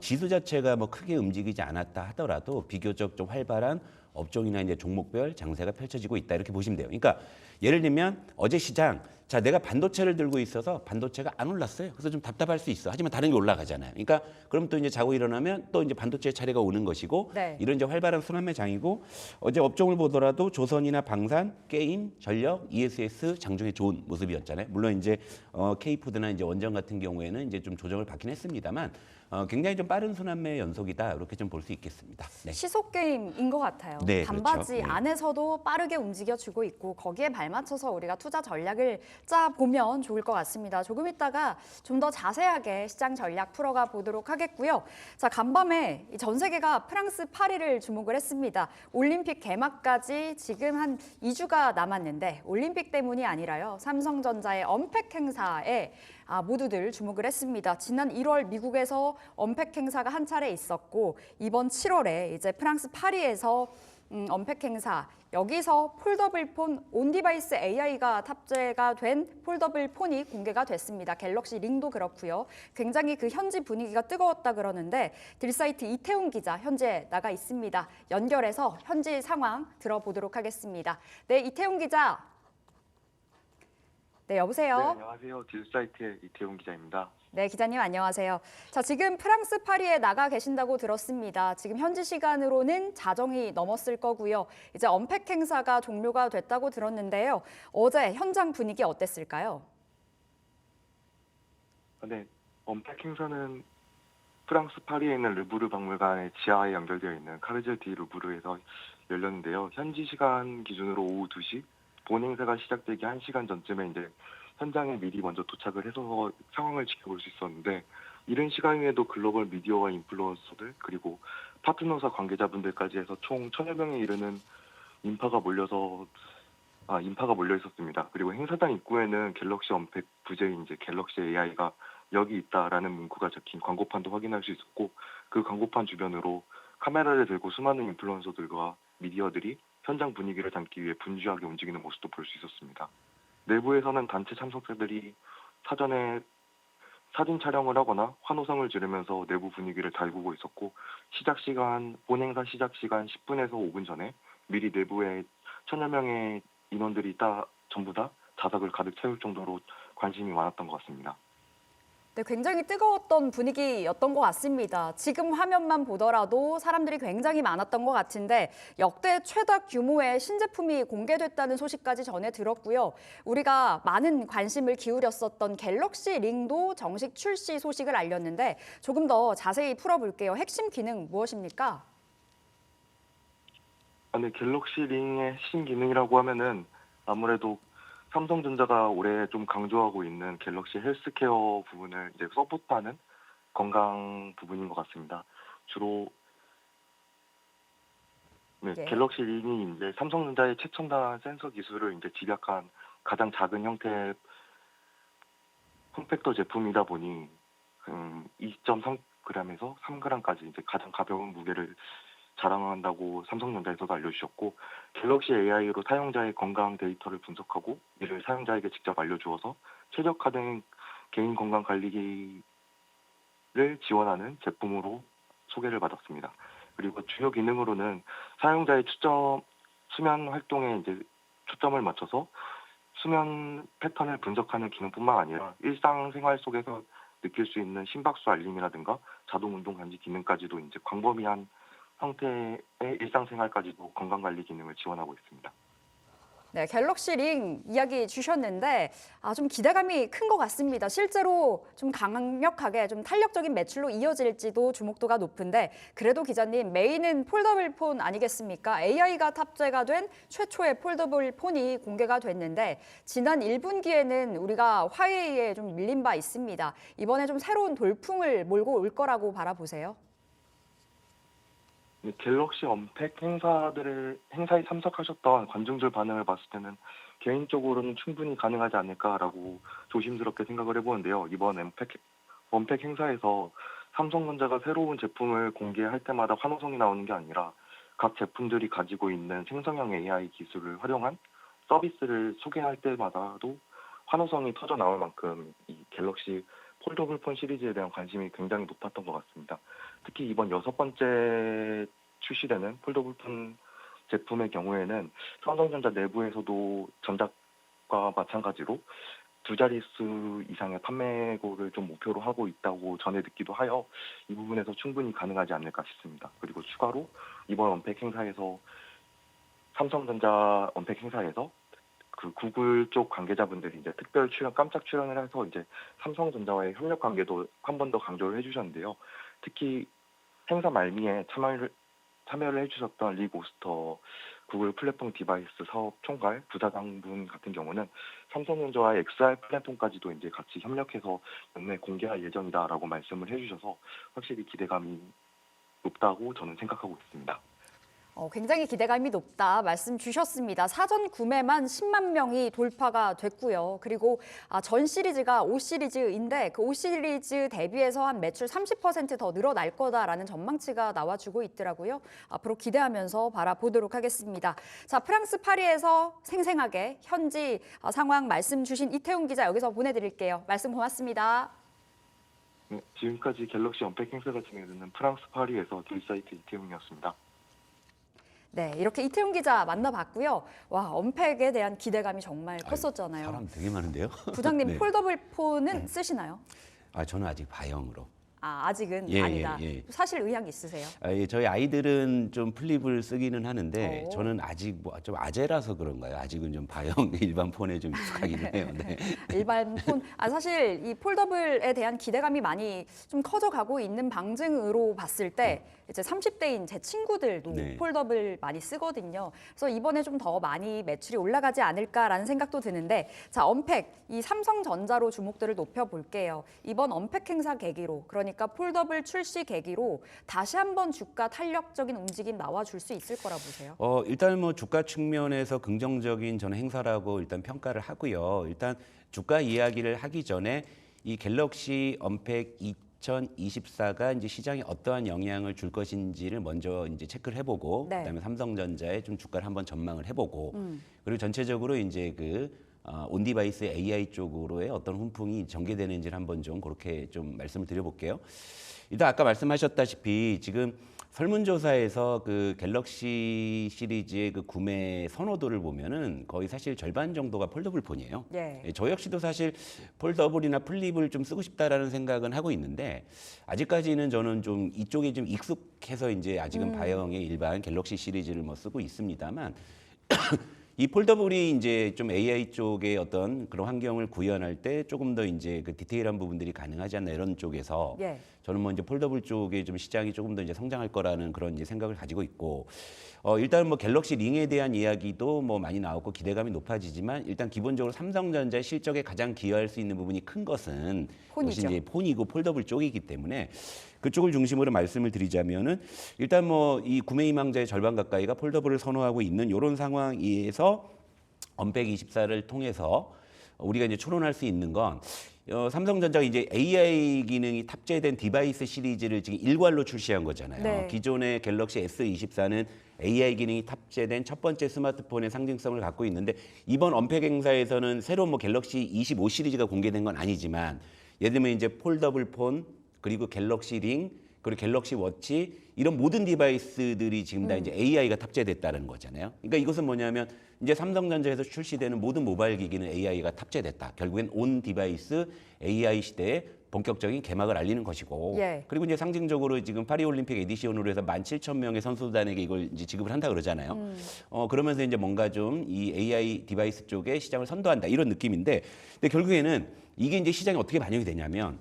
지수 자체가 크게 움직이지 않았다 하더라도 비교적 좀 활발한 업종이나 이제 종목별 장세가 펼쳐지고 있다 이렇게 보시면 돼요. 그러니까 예를 들면 어제 시장 내가 반도체를 들고 있어서 반도체가 안 올랐어요. 그래서 좀 답답할 수 있어. 하지만 다른 게 올라가잖아요. 그러니까 그럼 또 이제 자고 일어나면 또 이제 반도체 차례가 오는 것이고 네. 이런 이제 활발한 순환매 장이고 어제 업종을 보더라도 조선이나 방산, 게임, 전력, ESS 장중에 좋은 모습이었잖아요. 물론 이제 K푸드나 이제 원전 같은 경우에는 이제 좀 조정을 받긴 했습니다만 굉장히 좀 빠른 순환매의 연속이다 이렇게 좀 볼 수 있겠습니다. 네. 시속 게임인 것 같아요. 네, 반바지 그렇죠. 네. 안에서도 빠르게 움직여주고 있고 거기에 발맞춰서 우리가 투자 전략을 짜 보면 좋을 것 같습니다. 조금 있다가 좀 더 자세하게 시장 전략 풀어가 보도록 하겠고요. 자, 간밤에 전 세계가 프랑스 파리를 주목을 했습니다. 올림픽 개막까지 지금 한 2주가 남았는데 올림픽 때문이 아니라요. 삼성전자의 언팩 행사에 모두들 주목을 했습니다. 지난 1월 미국에서 언팩 행사가 한 차례 있었고 이번 7월에 이제 프랑스 파리에서 언팩 행사, 여기서 폴더블 폰 온디바이스 AI가 탑재가 된 폴더블 폰이 공개가 됐습니다. 갤럭시 링도 그렇고요. 굉장히 그 현지 분위기가 뜨거웠다 그러는데 딜사이트 이태훈 기자 현재 나가 있습니다. 연결해서 현지 상황 들어보도록 하겠습니다. 네, 이태훈 기자. 네, 여보세요. 네, 안녕하세요. 딜사이트의 이태훈 기자입니다. 네, 기자님 안녕하세요. 자, 지금 프랑스 파리에 나가 계신다고 들었습니다. 지금 현지 시간으로는 자정이 넘었을 거고요. 이제 언팩 행사가 종료가 됐다고 들었는데요. 어제 현장 분위기 어땠을까요? 네, 언팩 행사는 프랑스 파리에 있는 르브르 박물관의 지하에 연결되어 있는 카르젤 디 르브르에서 열렸는데요. 현지 시간 기준으로 오후 2시, 본 행사가 시작되기 1시간 전쯤에 이제 현장에 미리 먼저 도착을 해서 상황을 지켜볼 수 있었는데 이른 시간에도 글로벌 미디어와 인플루언서들 그리고 파트너사 관계자분들까지 해서 총 1000여 명에 이르는 인파가 몰려 있었습니다. 그리고 행사장 입구에는 갤럭시 언팩 부재인 이제 갤럭시 AI가 여기 있다라는 문구가 적힌 광고판도 확인할 수 있었고 그 광고판 주변으로 카메라를 들고 수많은 인플루언서들과 미디어들이 현장 분위기를 담기 위해 분주하게 움직이는 모습도 볼 수 있었습니다. 내부에서는 단체 참석자들이 사전에 사진 촬영을 하거나 환호성을 지르면서 내부 분위기를 달구고 있었고 본 행사 시작 시간 10분에서 5분 전에 미리 내부에 1000여 명의 인원들이 전부 다 좌석을 가득 채울 정도로 관심이 많았던 것 같습니다. 네, 굉장히 뜨거웠던 분위기였던 것 같습니다. 지금 화면만 보더라도 사람들이 굉장히 많았던 것 같은데 역대 최다 규모의 신제품이 공개됐다는 소식까지 전해 들었고요. 우리가 많은 관심을 기울였었던 갤럭시 링도 정식 출시 소식을 알렸는데 조금 더 자세히 풀어볼게요. 핵심 기능 무엇입니까? 네, 갤럭시 링의 핵심 기능이라고 하면은 아무래도 삼성전자가 올해 좀 강조하고 있는 갤럭시 헬스케어 부분을 이제 서포트하는 건강 부분인 것 같습니다. 주로 갤럭시 링이 이제 삼성전자의 최첨단 센서 기술을 이제 집약한 가장 작은 형태의 폼팩터 제품이다 보니 2.3g에서 3g까지 이제 가장 가벼운 무게를 자랑한다고 삼성전자에서도 알려주셨고 갤럭시 AI로 사용자의 건강 데이터를 분석하고 이를 사용자에게 직접 알려주어서 최적화된 개인 건강 관리를 지원하는 제품으로 소개를 받았습니다. 그리고 주요 기능으로는 사용자의 수면 활동에 이제 초점을 맞춰서 수면 패턴을 분석하는 기능뿐만 아니라 일상생활 속에서 느낄 수 있는 심박수 알림이라든가 자동 운동 감지 기능까지도 이제 광범위한 형태의 일상생활까지도 건강관리 기능을 지원하고 있습니다. 네, 갤럭시 링 이야기 주셨는데 좀 기대감이 큰 것 같습니다. 실제로 좀 강력하게 좀 탄력적인 매출로 이어질지도 주목도가 높은데 그래도 기자님 메인은 폴더블 폰 아니겠습니까? AI가 탑재가 된 최초의 폴더블 폰이 공개가 됐는데 지난 1분기에는 우리가 화웨이에 좀 밀린 바 있습니다. 이번에 좀 새로운 돌풍을 몰고 올 거라고 바라보세요? 갤럭시 언팩 행사에 참석하셨던 관중들 반응을 봤을 때는 개인적으로는 충분히 가능하지 않을까라고 조심스럽게 생각을 해보는데요. 이번 언팩 행사에서 삼성전자가 새로운 제품을 공개할 때마다 환호성이 나오는 게 아니라 각 제품들이 가지고 있는 생성형 AI 기술을 활용한 서비스를 소개할 때마다도 환호성이 터져 나올 만큼 이 갤럭시 폴더블 폰 시리즈에 대한 관심이 굉장히 높았던 것 같습니다. 특히 이번 6번째 출시되는 폴더블 폰 제품의 경우에는 삼성전자 내부에서도 전작과 마찬가지로 2자릿수 이상의 판매고를 좀 목표로 하고 있다고 전해 듣기도 하여 이 부분에서 충분히 가능하지 않을까 싶습니다. 그리고 추가로 이번 언팩 행사에서 삼성전자 언팩 행사에서 그 구글 쪽 관계자분들이 이제 특별 깜짝 출연을 해서 이제 삼성전자와의 협력 관계도 한 번 더 강조를 해주셨는데요. 특히 행사 말미에 참여를 해주셨던 리 고스터 구글 플랫폼 디바이스 사업 총괄 부사장분 같은 경우는 삼성전자와 XR 플랫폼까지도 이제 같이 협력해서 연내 공개할 예정이다라고 말씀을 해주셔서 확실히 기대감이 높다고 저는 생각하고 있습니다. 굉장히 기대감이 높다 말씀 주셨습니다. 사전 구매만 10만 명이 돌파가 됐고요. 그리고 전 시리즈가 5시리즈인데 그 5시리즈 대비해서 한 매출 30% 더 늘어날 거다라는 전망치가 나와주고 있더라고요. 앞으로 기대하면서 바라보도록 하겠습니다. 자, 프랑스 파리에서 생생하게 현지 상황 말씀 주신 이태훈 기자 여기서 보내드릴게요. 말씀 고맙습니다. 네, 지금까지 갤럭시 언팩 행사가 진행되는 프랑스 파리에서 딜사이트 이태웅이었습니다. 네, 이렇게 이태훈 기자 만나봤고요. 와, 언팩에 대한 기대감이 정말 컸었잖아요. 사람 되게 많은데요. 부장님 네. 폴더블 폰은 쓰시나요? 저는 아직 바형으로. 아직은 예, 아니다. 예. 사실 의향 있으세요? 저희 아이들은 좀 플립을 쓰기는 하는데 오. 저는 아직 뭐 좀 아재라서 그런가요? 아직은 좀 바형 일반 폰에 좀 익숙하긴 해요. 네. 일반 폰. 사실 이 폴더블에 대한 기대감이 많이 좀 커져가고 있는 방증으로 봤을 때 이제 30대인 제 친구들도 네. 폴더블 많이 쓰거든요. 그래서 이번에 좀 더 많이 매출이 올라가지 않을까라는 생각도 드는데, 자, 언팩, 이 삼성전자로 주목도를 높여볼게요. 이번 언팩 행사 계기로, 그러니까 폴더블 출시 계기로 다시 한번 주가 탄력적인 움직임 나와줄 수 있을 거라 보세요. 일단 뭐 주가 측면에서 긍정적인 저는 행사라고 일단 평가를 하고요. 일단 주가 이야기를 하기 전에 이 갤럭시 언팩 2024가 이제 시장에 어떠한 영향을 줄 것인지를 먼저 이제 체크를 해보고, 네. 그다음에 삼성전자의 좀 주가를 한번 전망을 해보고, 그리고 전체적으로 이제 그 온디바이스 AI 쪽으로의 어떤 훈풍이 전개되는지를 한번 좀 그렇게 좀 말씀을 드려볼게요. 일단 아까 말씀하셨다시피 지금 설문조사에서 그 갤럭시 시리즈의 그 구매 선호도를 보면은 거의 사실 절반 정도가 폴더블 폰이에요. 예. 저 역시도 사실 폴더블이나 플립을 좀 쓰고 싶다라는 생각은 하고 있는데 아직까지는 저는 좀 이쪽에 좀 익숙해서 이제 아직은 바형의 일반 갤럭시 시리즈를 뭐 쓰고 있습니다만 이 폴더블이 이제 좀 AI 쪽의 어떤 그런 환경을 구현할 때 조금 더 이제 그 디테일한 부분들이 가능하지 않나 이런 쪽에서 예. 저는 뭐 이제 폴더블 쪽에 좀 시장이 조금 더 이제 성장할 거라는 그런 이제 생각을 가지고 있고, 일단 뭐 갤럭시 링에 대한 이야기도 뭐 많이 나오고 기대감이 높아지지만 일단 기본적으로 삼성전자의 실적에 가장 기여할 수 있는 부분이 큰 것은 폰이죠. 이제 폰이고 폴더블 쪽이기 때문에 그쪽을 중심으로 말씀을 드리자면은 일단 뭐 이 구매 희망자의 절반 가까이가 폴더블을 선호하고 있는 이런 상황에서 언팩 24를 통해서 우리가 이제 추론할 수 있는 건 삼성전자가 이제 AI 기능이 탑재된 디바이스 시리즈를 지금 일괄로 출시한 거잖아요. 네. 기존의 갤럭시 S24는 AI 기능이 탑재된 첫 번째 스마트폰의 상징성을 갖고 있는데 이번 언팩 행사에서는 새로운 뭐 갤럭시 25 시리즈가 공개된 건 아니지만 예를 들면 이제 폴더블 폰 그리고 갤럭시 링 그리고 갤럭시 워치 이런 모든 디바이스들이 지금 다 이제 AI가 탑재됐다는 거잖아요. 그러니까 이것은 뭐냐면 이제 삼성전자에서 출시되는 모든 모바일 기기는 AI가 탑재됐다. 결국엔 온 디바이스 AI 시대에 본격적인 개막을 알리는 것이고, 예. 그리고 이제 상징적으로 지금 파리올림픽 에디션으로 해서 17,000명의 선수단에게 이걸 이제 지급을 한다 그러잖아요. 그러면서 이제 뭔가 좀 이 AI 디바이스 쪽에 시장을 선도한다 이런 느낌인데, 근데 결국에는 이게 이제 시장에 어떻게 반영이 되냐면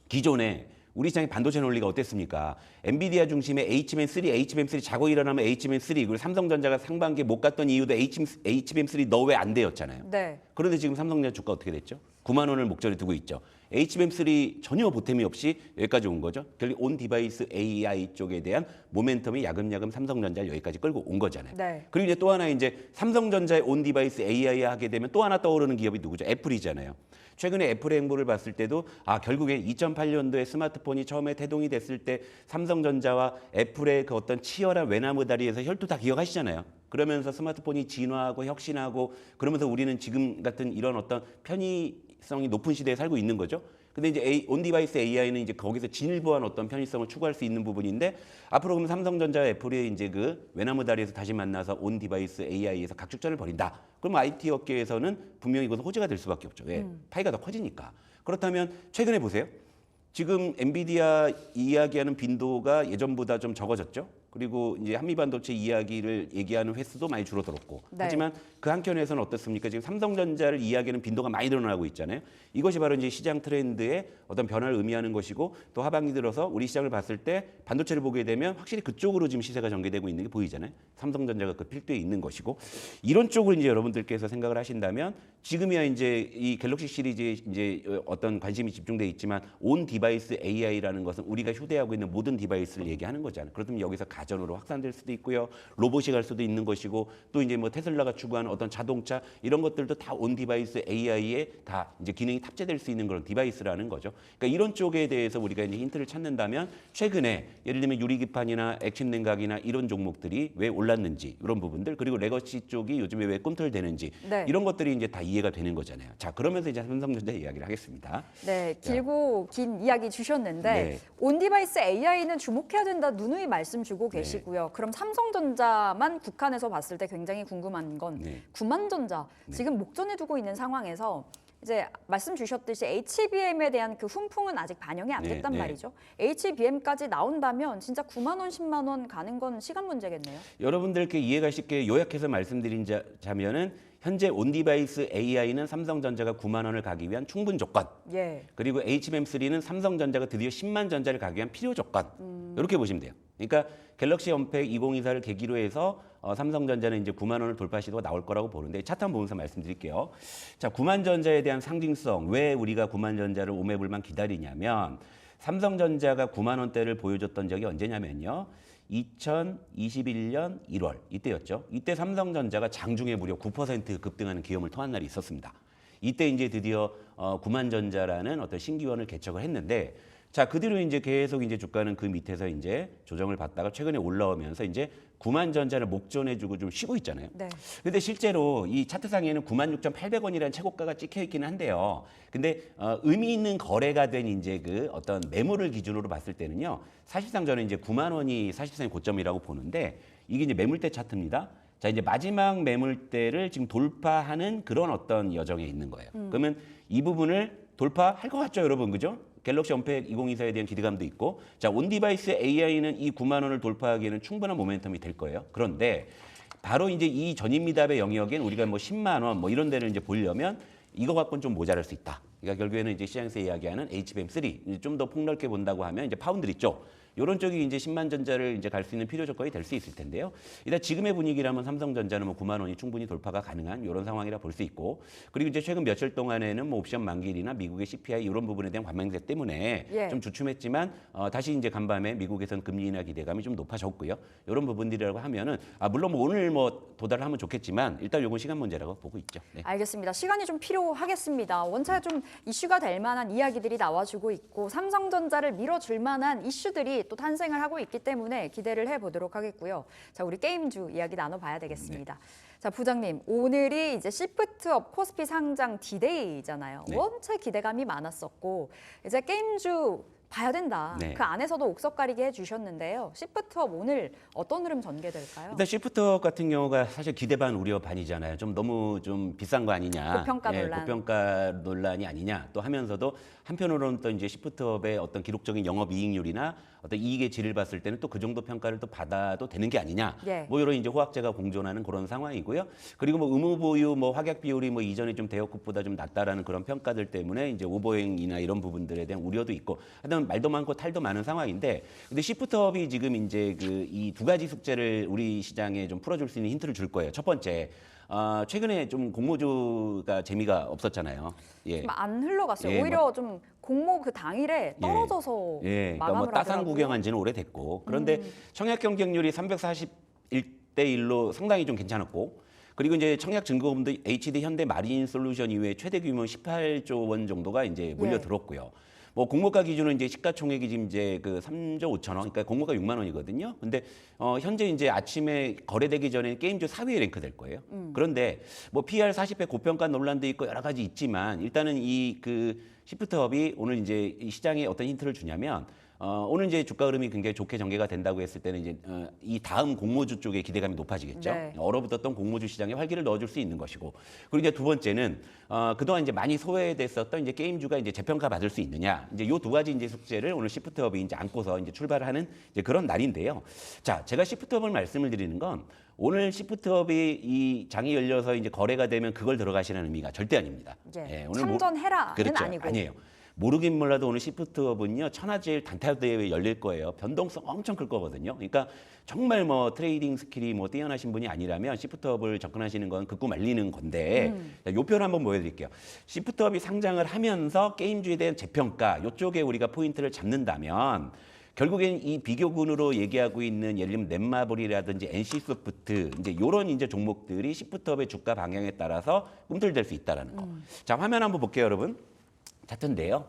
기존에 우리 시장의 반도체 논리가 어땠습니까? 엔비디아 중심의 HBM3, HBM3 자고 일어나면 HBM3 그리고 삼성전자가 상반기에 못 갔던 이유도 HBM3 너 왜 안 되었잖아요. 네. 그런데 지금 삼성전자 주가 어떻게 됐죠? 9만 원을 목전에 두고 있죠. HBM3 전혀 보탬이 없이 여기까지 온 거죠. 결국 온 디바이스 AI 쪽에 대한 모멘텀이 야금야금 삼성전자를 여기까지 끌고 온 거잖아요. 네. 그리고 이제 또 하나 이제 삼성전자의 온 디바이스 AI 하게 되면 또 하나 떠오르는 기업이 누구죠? 애플이잖아요. 최근에 애플의 행보를 봤을 때도 결국엔 2008년도에 스마트폰이 처음에 태동이 됐을 때 삼성전자와 애플의 그 어떤 치열한 외나무 다리에서 혈투 다 기억하시잖아요. 그러면서 스마트폰이 진화하고 혁신하고 그러면서 우리는 지금 같은 이런 어떤 편의성이 높은 시대에 살고 있는 거죠. 근데 이제 온디바이스 AI는 이제 거기서 진일보한 어떤 편의성을 추구할 수 있는 부분인데 앞으로 그럼 삼성전자와 애플이 이제 그 외나무 다리에서 다시 만나서 온디바이스 AI에서 각축전을 벌인다. 그럼 IT 업계에서는 분명히 이것은 호재가 될 수밖에 없죠. 왜? 파이가 더 커지니까. 그렇다면 최근에 보세요. 지금 엔비디아 이야기하는 빈도가 예전보다 좀 적어졌죠. 그리고 이제 한미반도체 이야기를 얘기하는 횟수도 많이 줄어들었고. 네. 하지만 그 한켠에서는 어떻습니까? 지금 삼성전자를 이야기하는 빈도가 많이 늘어나고 있잖아요. 이것이 바로 이제 시장 트렌드의 어떤 변화를 의미하는 것이고 또 하반기 들어서 우리 시장을 봤을 때 반도체를 보게 되면 확실히 그쪽으로 지금 시세가 전개되고 있는 게 보이잖아요. 삼성전자가 그 필두에 있는 것이고 이런 쪽을 이제 여러분들께서 생각을 하신다면 지금이야 이제 이 갤럭시 시리즈에 이제 어떤 관심이 집중돼 있지만 온 디바이스 AI라는 것은 우리가 휴대하고 있는 모든 디바이스를 얘기하는 거잖아요. 그렇다면 여기서 가전으로 확산될 수도 있고요. 로봇이 갈 수도 있는 것이고 또 이제 뭐 테슬라가 추구하는 어떤 자동차 이런 것들도 다 온 디바이스 AI에 다 이제 기능이 탑재될 수 있는 그런 디바이스라는 거죠. 그러니까 이런 쪽에 대해서 우리가 이제 힌트를 찾는다면 최근에 예를 들면 유리기판이나 액침 냉각이나 이런 종목들이 왜 올랐는지 이런 부분들 그리고 레거시 쪽이 요즘에 왜 꿈틀대는지 네. 이런 것들이 이제 다 이해가 되는 거잖아요. 자, 그러면서 이제 삼성전자 이야기를 하겠습니다. 네, 길고 긴 이야기 주셨는데 네. 온디바이스 AI는 주목해야 된다 누누이 말씀 주고 네. 계시고요. 그럼 삼성전자만 국한에서 봤을 때 굉장히 궁금한 건 네. 구만전자 지금 목전에 두고 있는 상황에서 이제 말씀 주셨듯이 HBM에 대한 그 훈풍은 아직 반영이 안 네, 됐단 네. 말이죠. HBM까지 나온다면 진짜 9만 원, 10만 원 가는 건 시간 문제겠네요. 여러분들께 이해가 쉽게 요약해서 말씀드리자면은 현재 온디바이스 AI는 삼성전자가 9만 원을 가기 위한 충분 조건. 예. 그리고 HBM3는 삼성전자가 드디어 10만 전자를 가기 위한 필요 조건. 이렇게 보시면 돼요. 그러니까 갤럭시 언팩 2024를 계기로 해서 삼성전자는 이제 9만 원을 돌파 시도가 나올 거라고 보는데 차트 한번 보면서 말씀드릴게요. 자, 9만 전자에 대한 상징성. 왜 우리가 9만 전자를 오매불만 기다리냐면 삼성전자가 9만 원대를 보여줬던 적이 언제냐면요. 2021년 1월 이때였죠. 이때 삼성전자가 장중에 무려 9% 급등하는 기염을 토한 날이 있었습니다. 이때 이제 드디어 9만 전자라는 어떤 신기원을 개척을 했는데 자, 그 뒤로 이제 계속 이제 주가는 그 밑에서 이제 조정을 받다가 최근에 올라오면서 이제 9만 전자를 목전해주고 좀 쉬고 있잖아요. 네. 근데 실제로 이 차트상에는 96,800원이라는 최고가가 찍혀 있기는 한데요. 근데 의미 있는 거래가 된 이제 그 어떤 매물을 기준으로 봤을 때는요. 사실상 저는 이제 9만 원이 사실상의 고점이라고 보는데 이게 이제 매물대 차트입니다. 자, 이제 마지막 매물대를 지금 돌파하는 그런 어떤 여정에 있는 거예요. 그러면 이 부분을 돌파할 것 같죠, 여러분, 그죠? 갤럭시 언팩 2024에 대한 기대감도 있고, 자, 온디바이스 AI는 이 9만 원을 돌파하기에는 충분한 모멘텀이 될 거예요. 그런데 바로 이제 이 전입미답의 영역엔 우리가 뭐 10만 원 뭐 이런 데를 이제 보려면 이거 갖고는 좀 모자랄 수 있다. 그러니까 결국에는 이제 시장에서 이야기하는 HBM3 좀 더 폭넓게 본다고 하면 이제 파운드리 쪽. 이런 쪽이 이제 10만 전자를 이제 갈 수 있는 필요 조건이 될 수 있을 텐데요. 일단 지금의 분위기라면 삼성전자는 뭐 9만 원이 충분히 돌파가 가능한 이런 상황이라 볼 수 있고, 그리고 이제 최근 며칠 동안에는 뭐 옵션 만기일이나 미국의 CPI 이런 부분에 대한 관망세 때문에 예. 좀 주춤했지만 다시 이제 간밤에 미국에선 금리 인하 기대감이 좀 높아졌고요. 이런 부분들이라고 하면은 물론 뭐 오늘 뭐 도달을 하면 좋겠지만 일단 요건 시간 문제라고 보고 있죠. 네. 알겠습니다. 시간이 좀 필요하겠습니다. 원체 좀 이슈가 될 만한 이야기들이 나와주고 있고 삼성전자를 밀어줄 만한 이슈들이 또 탄생을 하고 있기 때문에 기대를 해보도록 하겠고요. 자, 우리 게임주 이야기 나눠봐야 되겠습니다. 자, 부장님, 오늘이 이제 시프트업 코스피 상장 디데이잖아요. 네. 원체 기대감이 많았었고 이제 게임주 봐야 된다. 네. 그 안에서도 옥석 가리게 해주셨는데요. 시프트업 오늘 어떤 흐름 전개될까요? 일단 시프트업 같은 경우가 사실 기대 반 우려 반이잖아요. 좀 너무 좀 비싼 거 아니냐. 고평가 논란. 고평가 논란이 아니냐. 또 하면서도 한편으로는 또 이제 시프트업의 어떤 기록적인 영업 이익률이나 어떤 이익의 질을 봤을 때는 또 그 정도 평가를 또 받아도 되는 게 아니냐. 예. 뭐 이런 이제 호학제가 공존하는 그런 상황이고요. 그리고 뭐 의무 보유 뭐 확약 비율이 뭐 이전에 좀 대여급보다 좀 낮다라는 그런 평가들 때문에 이제 오버행이나 이런 부분들에 대한 우려도 있고 하여튼 말도 많고 탈도 많은 상황인데 근데 시프트업이 지금 이제 그 이 두 가지 숙제를 우리 시장에 좀 풀어줄 수 있는 힌트를 줄 거예요. 첫 번째, 최근에 좀 공모주가 재미가 없었잖아요. 예. 좀 안 흘러갔어요. 예, 오히려 좀 공모 그 당일에 떨어져서 예, 그러니까 마감을 뭐 따상 하더라고요. 구경한 지는 오래됐고 그런데 청약 경쟁률이 341대 1로 상당히 좀 괜찮았고 그리고 이제 청약 증거금도 HD 현대 마린 솔루션 이외에 최대 규모 18조 원 정도가 이제 몰려들었고요. 뭐 공모가 기준은 이제 시가총액이 지금 이제 그 3조 5천 원, 그러니까 공모가 6만 원이거든요. 근데 현재 이제 아침에 거래되기 전에 게임주 4위에 랭크될 거예요. 그런데 뭐 PR 40배 고평가 논란도 있고 여러 가지 있지만 일단은 이 그 시프트업이 오늘 이제 이 시장에 어떤 힌트를 주냐면 오늘 이제 주가 흐름이 굉장히 좋게 전개가 된다고 했을 때는 이제 이 다음 공모주 쪽에 기대감이 높아지겠죠. 네. 얼어붙었던 공모주 시장에 활기를 넣어줄 수 있는 것이고, 그리고 이제 두 번째는 그동안 이제 많이 소외됐었던 이제 게임주가 이제 재평가 받을 수 있느냐, 이제 요 두 가지 이제 숙제를 오늘 시프트업이 이제 안고서 이제 출발을 하는 이제 그런 날인데요. 자, 제가 시프트업을 말씀을 드리는 건 오늘 시프트업이 이 장이 열려서 이제 거래가 되면 그걸 들어가시는 의미가 절대 아닙니다. 예, 오늘 참전해라는 그렇죠. 아니고. 아니에요. 모르긴 몰라도 오늘 시프트업은요, 천하제일 단타 대회 열릴 거예요. 변동성 엄청 클 거거든요. 그러니까 정말 뭐 트레이딩 스킬이 뭐 뛰어나신 분이 아니라면 시프트업을 접근하시는 건 긋고 말리는 건데, 자, 요 표를 한번 보여드릴게요. 시프트업이 상장을 하면서 게임주에 대한 재평가, 요쪽에 우리가 포인트를 잡는다면 결국엔 이 비교군으로 얘기하고 있는 예를 들면 넷마블이라든지 NC소프트 이제 요런 이제 종목들이 시프트업의 주가 방향에 따라서 꿈틀댈 수 있다라는 거. 자, 화면 한번 볼게요, 여러분. 차트인데요.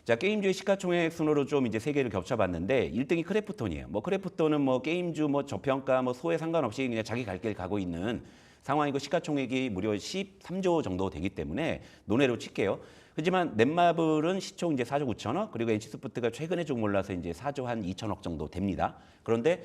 자, 게임주의 시가총액 순으로 좀 이제 세 개를 겹쳐봤는데 1등이 크래프톤이에요. 뭐 크래프톤은 뭐 게임주 뭐 저평가 뭐 소에 상관없이 그냥 자기 갈 길 가고 있는 상황이고 시가총액이 무려 13조 정도 되기 때문에 논외로 칠게요. 하지만 넷마블은 시총 이제 4조 9천억, 그리고 NC소프트가 최근에 좀 올라서 이제 4조 한 2천억 정도 됩니다. 그런데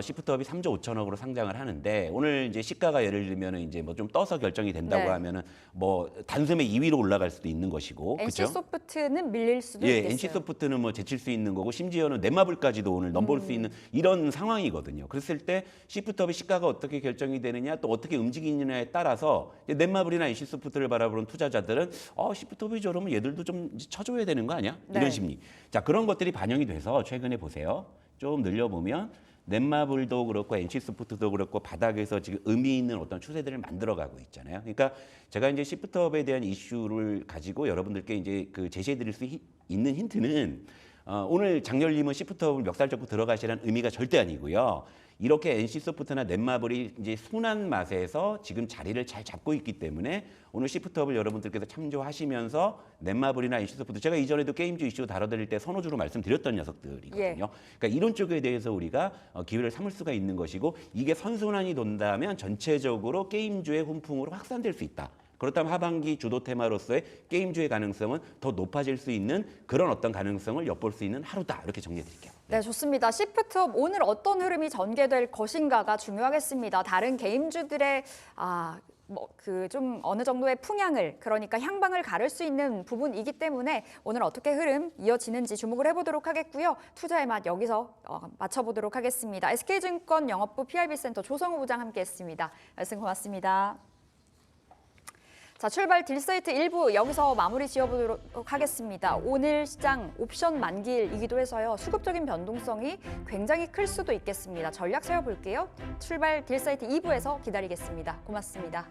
시프트업이 3조 5천억으로 상장을 하는데 오늘 이제 시가가 예를 들면 이제 뭐 좀 떠서 결정이 된다고 네. 하면은 뭐 단숨에 2위로 올라갈 수도 있는 것이고, 그렇죠? NC소프트는 밀릴 수도 예, 있겠어요. NC소프트는 뭐 제칠 수 있는 거고 심지어는 넷마블까지도 오늘 넘볼 수 있는 이런 상황이거든요. 그랬을 때 시프트업의 시가가 어떻게 결정이 되느냐, 또 어떻게 움직이느냐에 따라서 이제 넷마블이나 NC소프트를 바라보는 투자자들은 시프트업이 저러면 얘들도 좀 쳐줘야 되는 거 아니야? 네. 이런 심리. 자, 그런 것들이 반영이 돼서 최근에 보세요. 좀 늘려보면 넷마블도 그렇고 NC소프트도 그렇고 바닥에서 지금 의미 있는 어떤 추세들을 만들어가고 있잖아요. 그러니까 제가 이제 시프트업에 대한 이슈를 가지고 여러분들께 이제 그 제시해드릴 수 있는 힌트는 오늘 장렬님은 시프트업을 멱살 잡고 들어가시라는 의미가 절대 아니고요. 이렇게 NC소프트나 넷마블이 이제 순한 맛에서 지금 자리를 잘 잡고 있기 때문에 오늘 시프트업을 여러분들께서 참조하시면서 넷마블이나 NC소프트, 제가 이전에도 게임주 이슈 다뤄드릴 때 선호주로 말씀드렸던 녀석들이거든요. 예. 그러니까 이런 쪽에 대해서 우리가 기회를 삼을 수가 있는 것이고, 이게 선순환이 돈다면 전체적으로 게임주의 훈풍으로 확산될 수 있다. 그렇다면 하반기 주도 테마로서의 게임주의 가능성은 더 높아질 수 있는 그런 어떤 가능성을 엿볼 수 있는 하루다. 이렇게 정리해 드릴게요. 네, 좋습니다. 시프트업 오늘 어떤 흐름이 전개될 것인가가 중요하겠습니다. 다른 게임주들의 좀 어느 정도의 풍향을, 그러니까 향방을 가를 수 있는 부분이기 때문에 오늘 어떻게 흐름 이어지는지 주목을 해보도록 하겠고요. 투자의 맛 여기서 맞춰보도록 하겠습니다. SK증권 영업부 PRB센터 조성우 부장 함께했습니다. 말씀 고맙습니다. 자, 출발 딜사이트 1부 여기서 마무리 지어보도록 하겠습니다. 오늘 시장 옵션 만기일이기도 해서요. 수급적인 변동성이 굉장히 클 수도 있겠습니다. 전략 세워볼게요. 출발 딜사이트 2부에서 기다리겠습니다. 고맙습니다.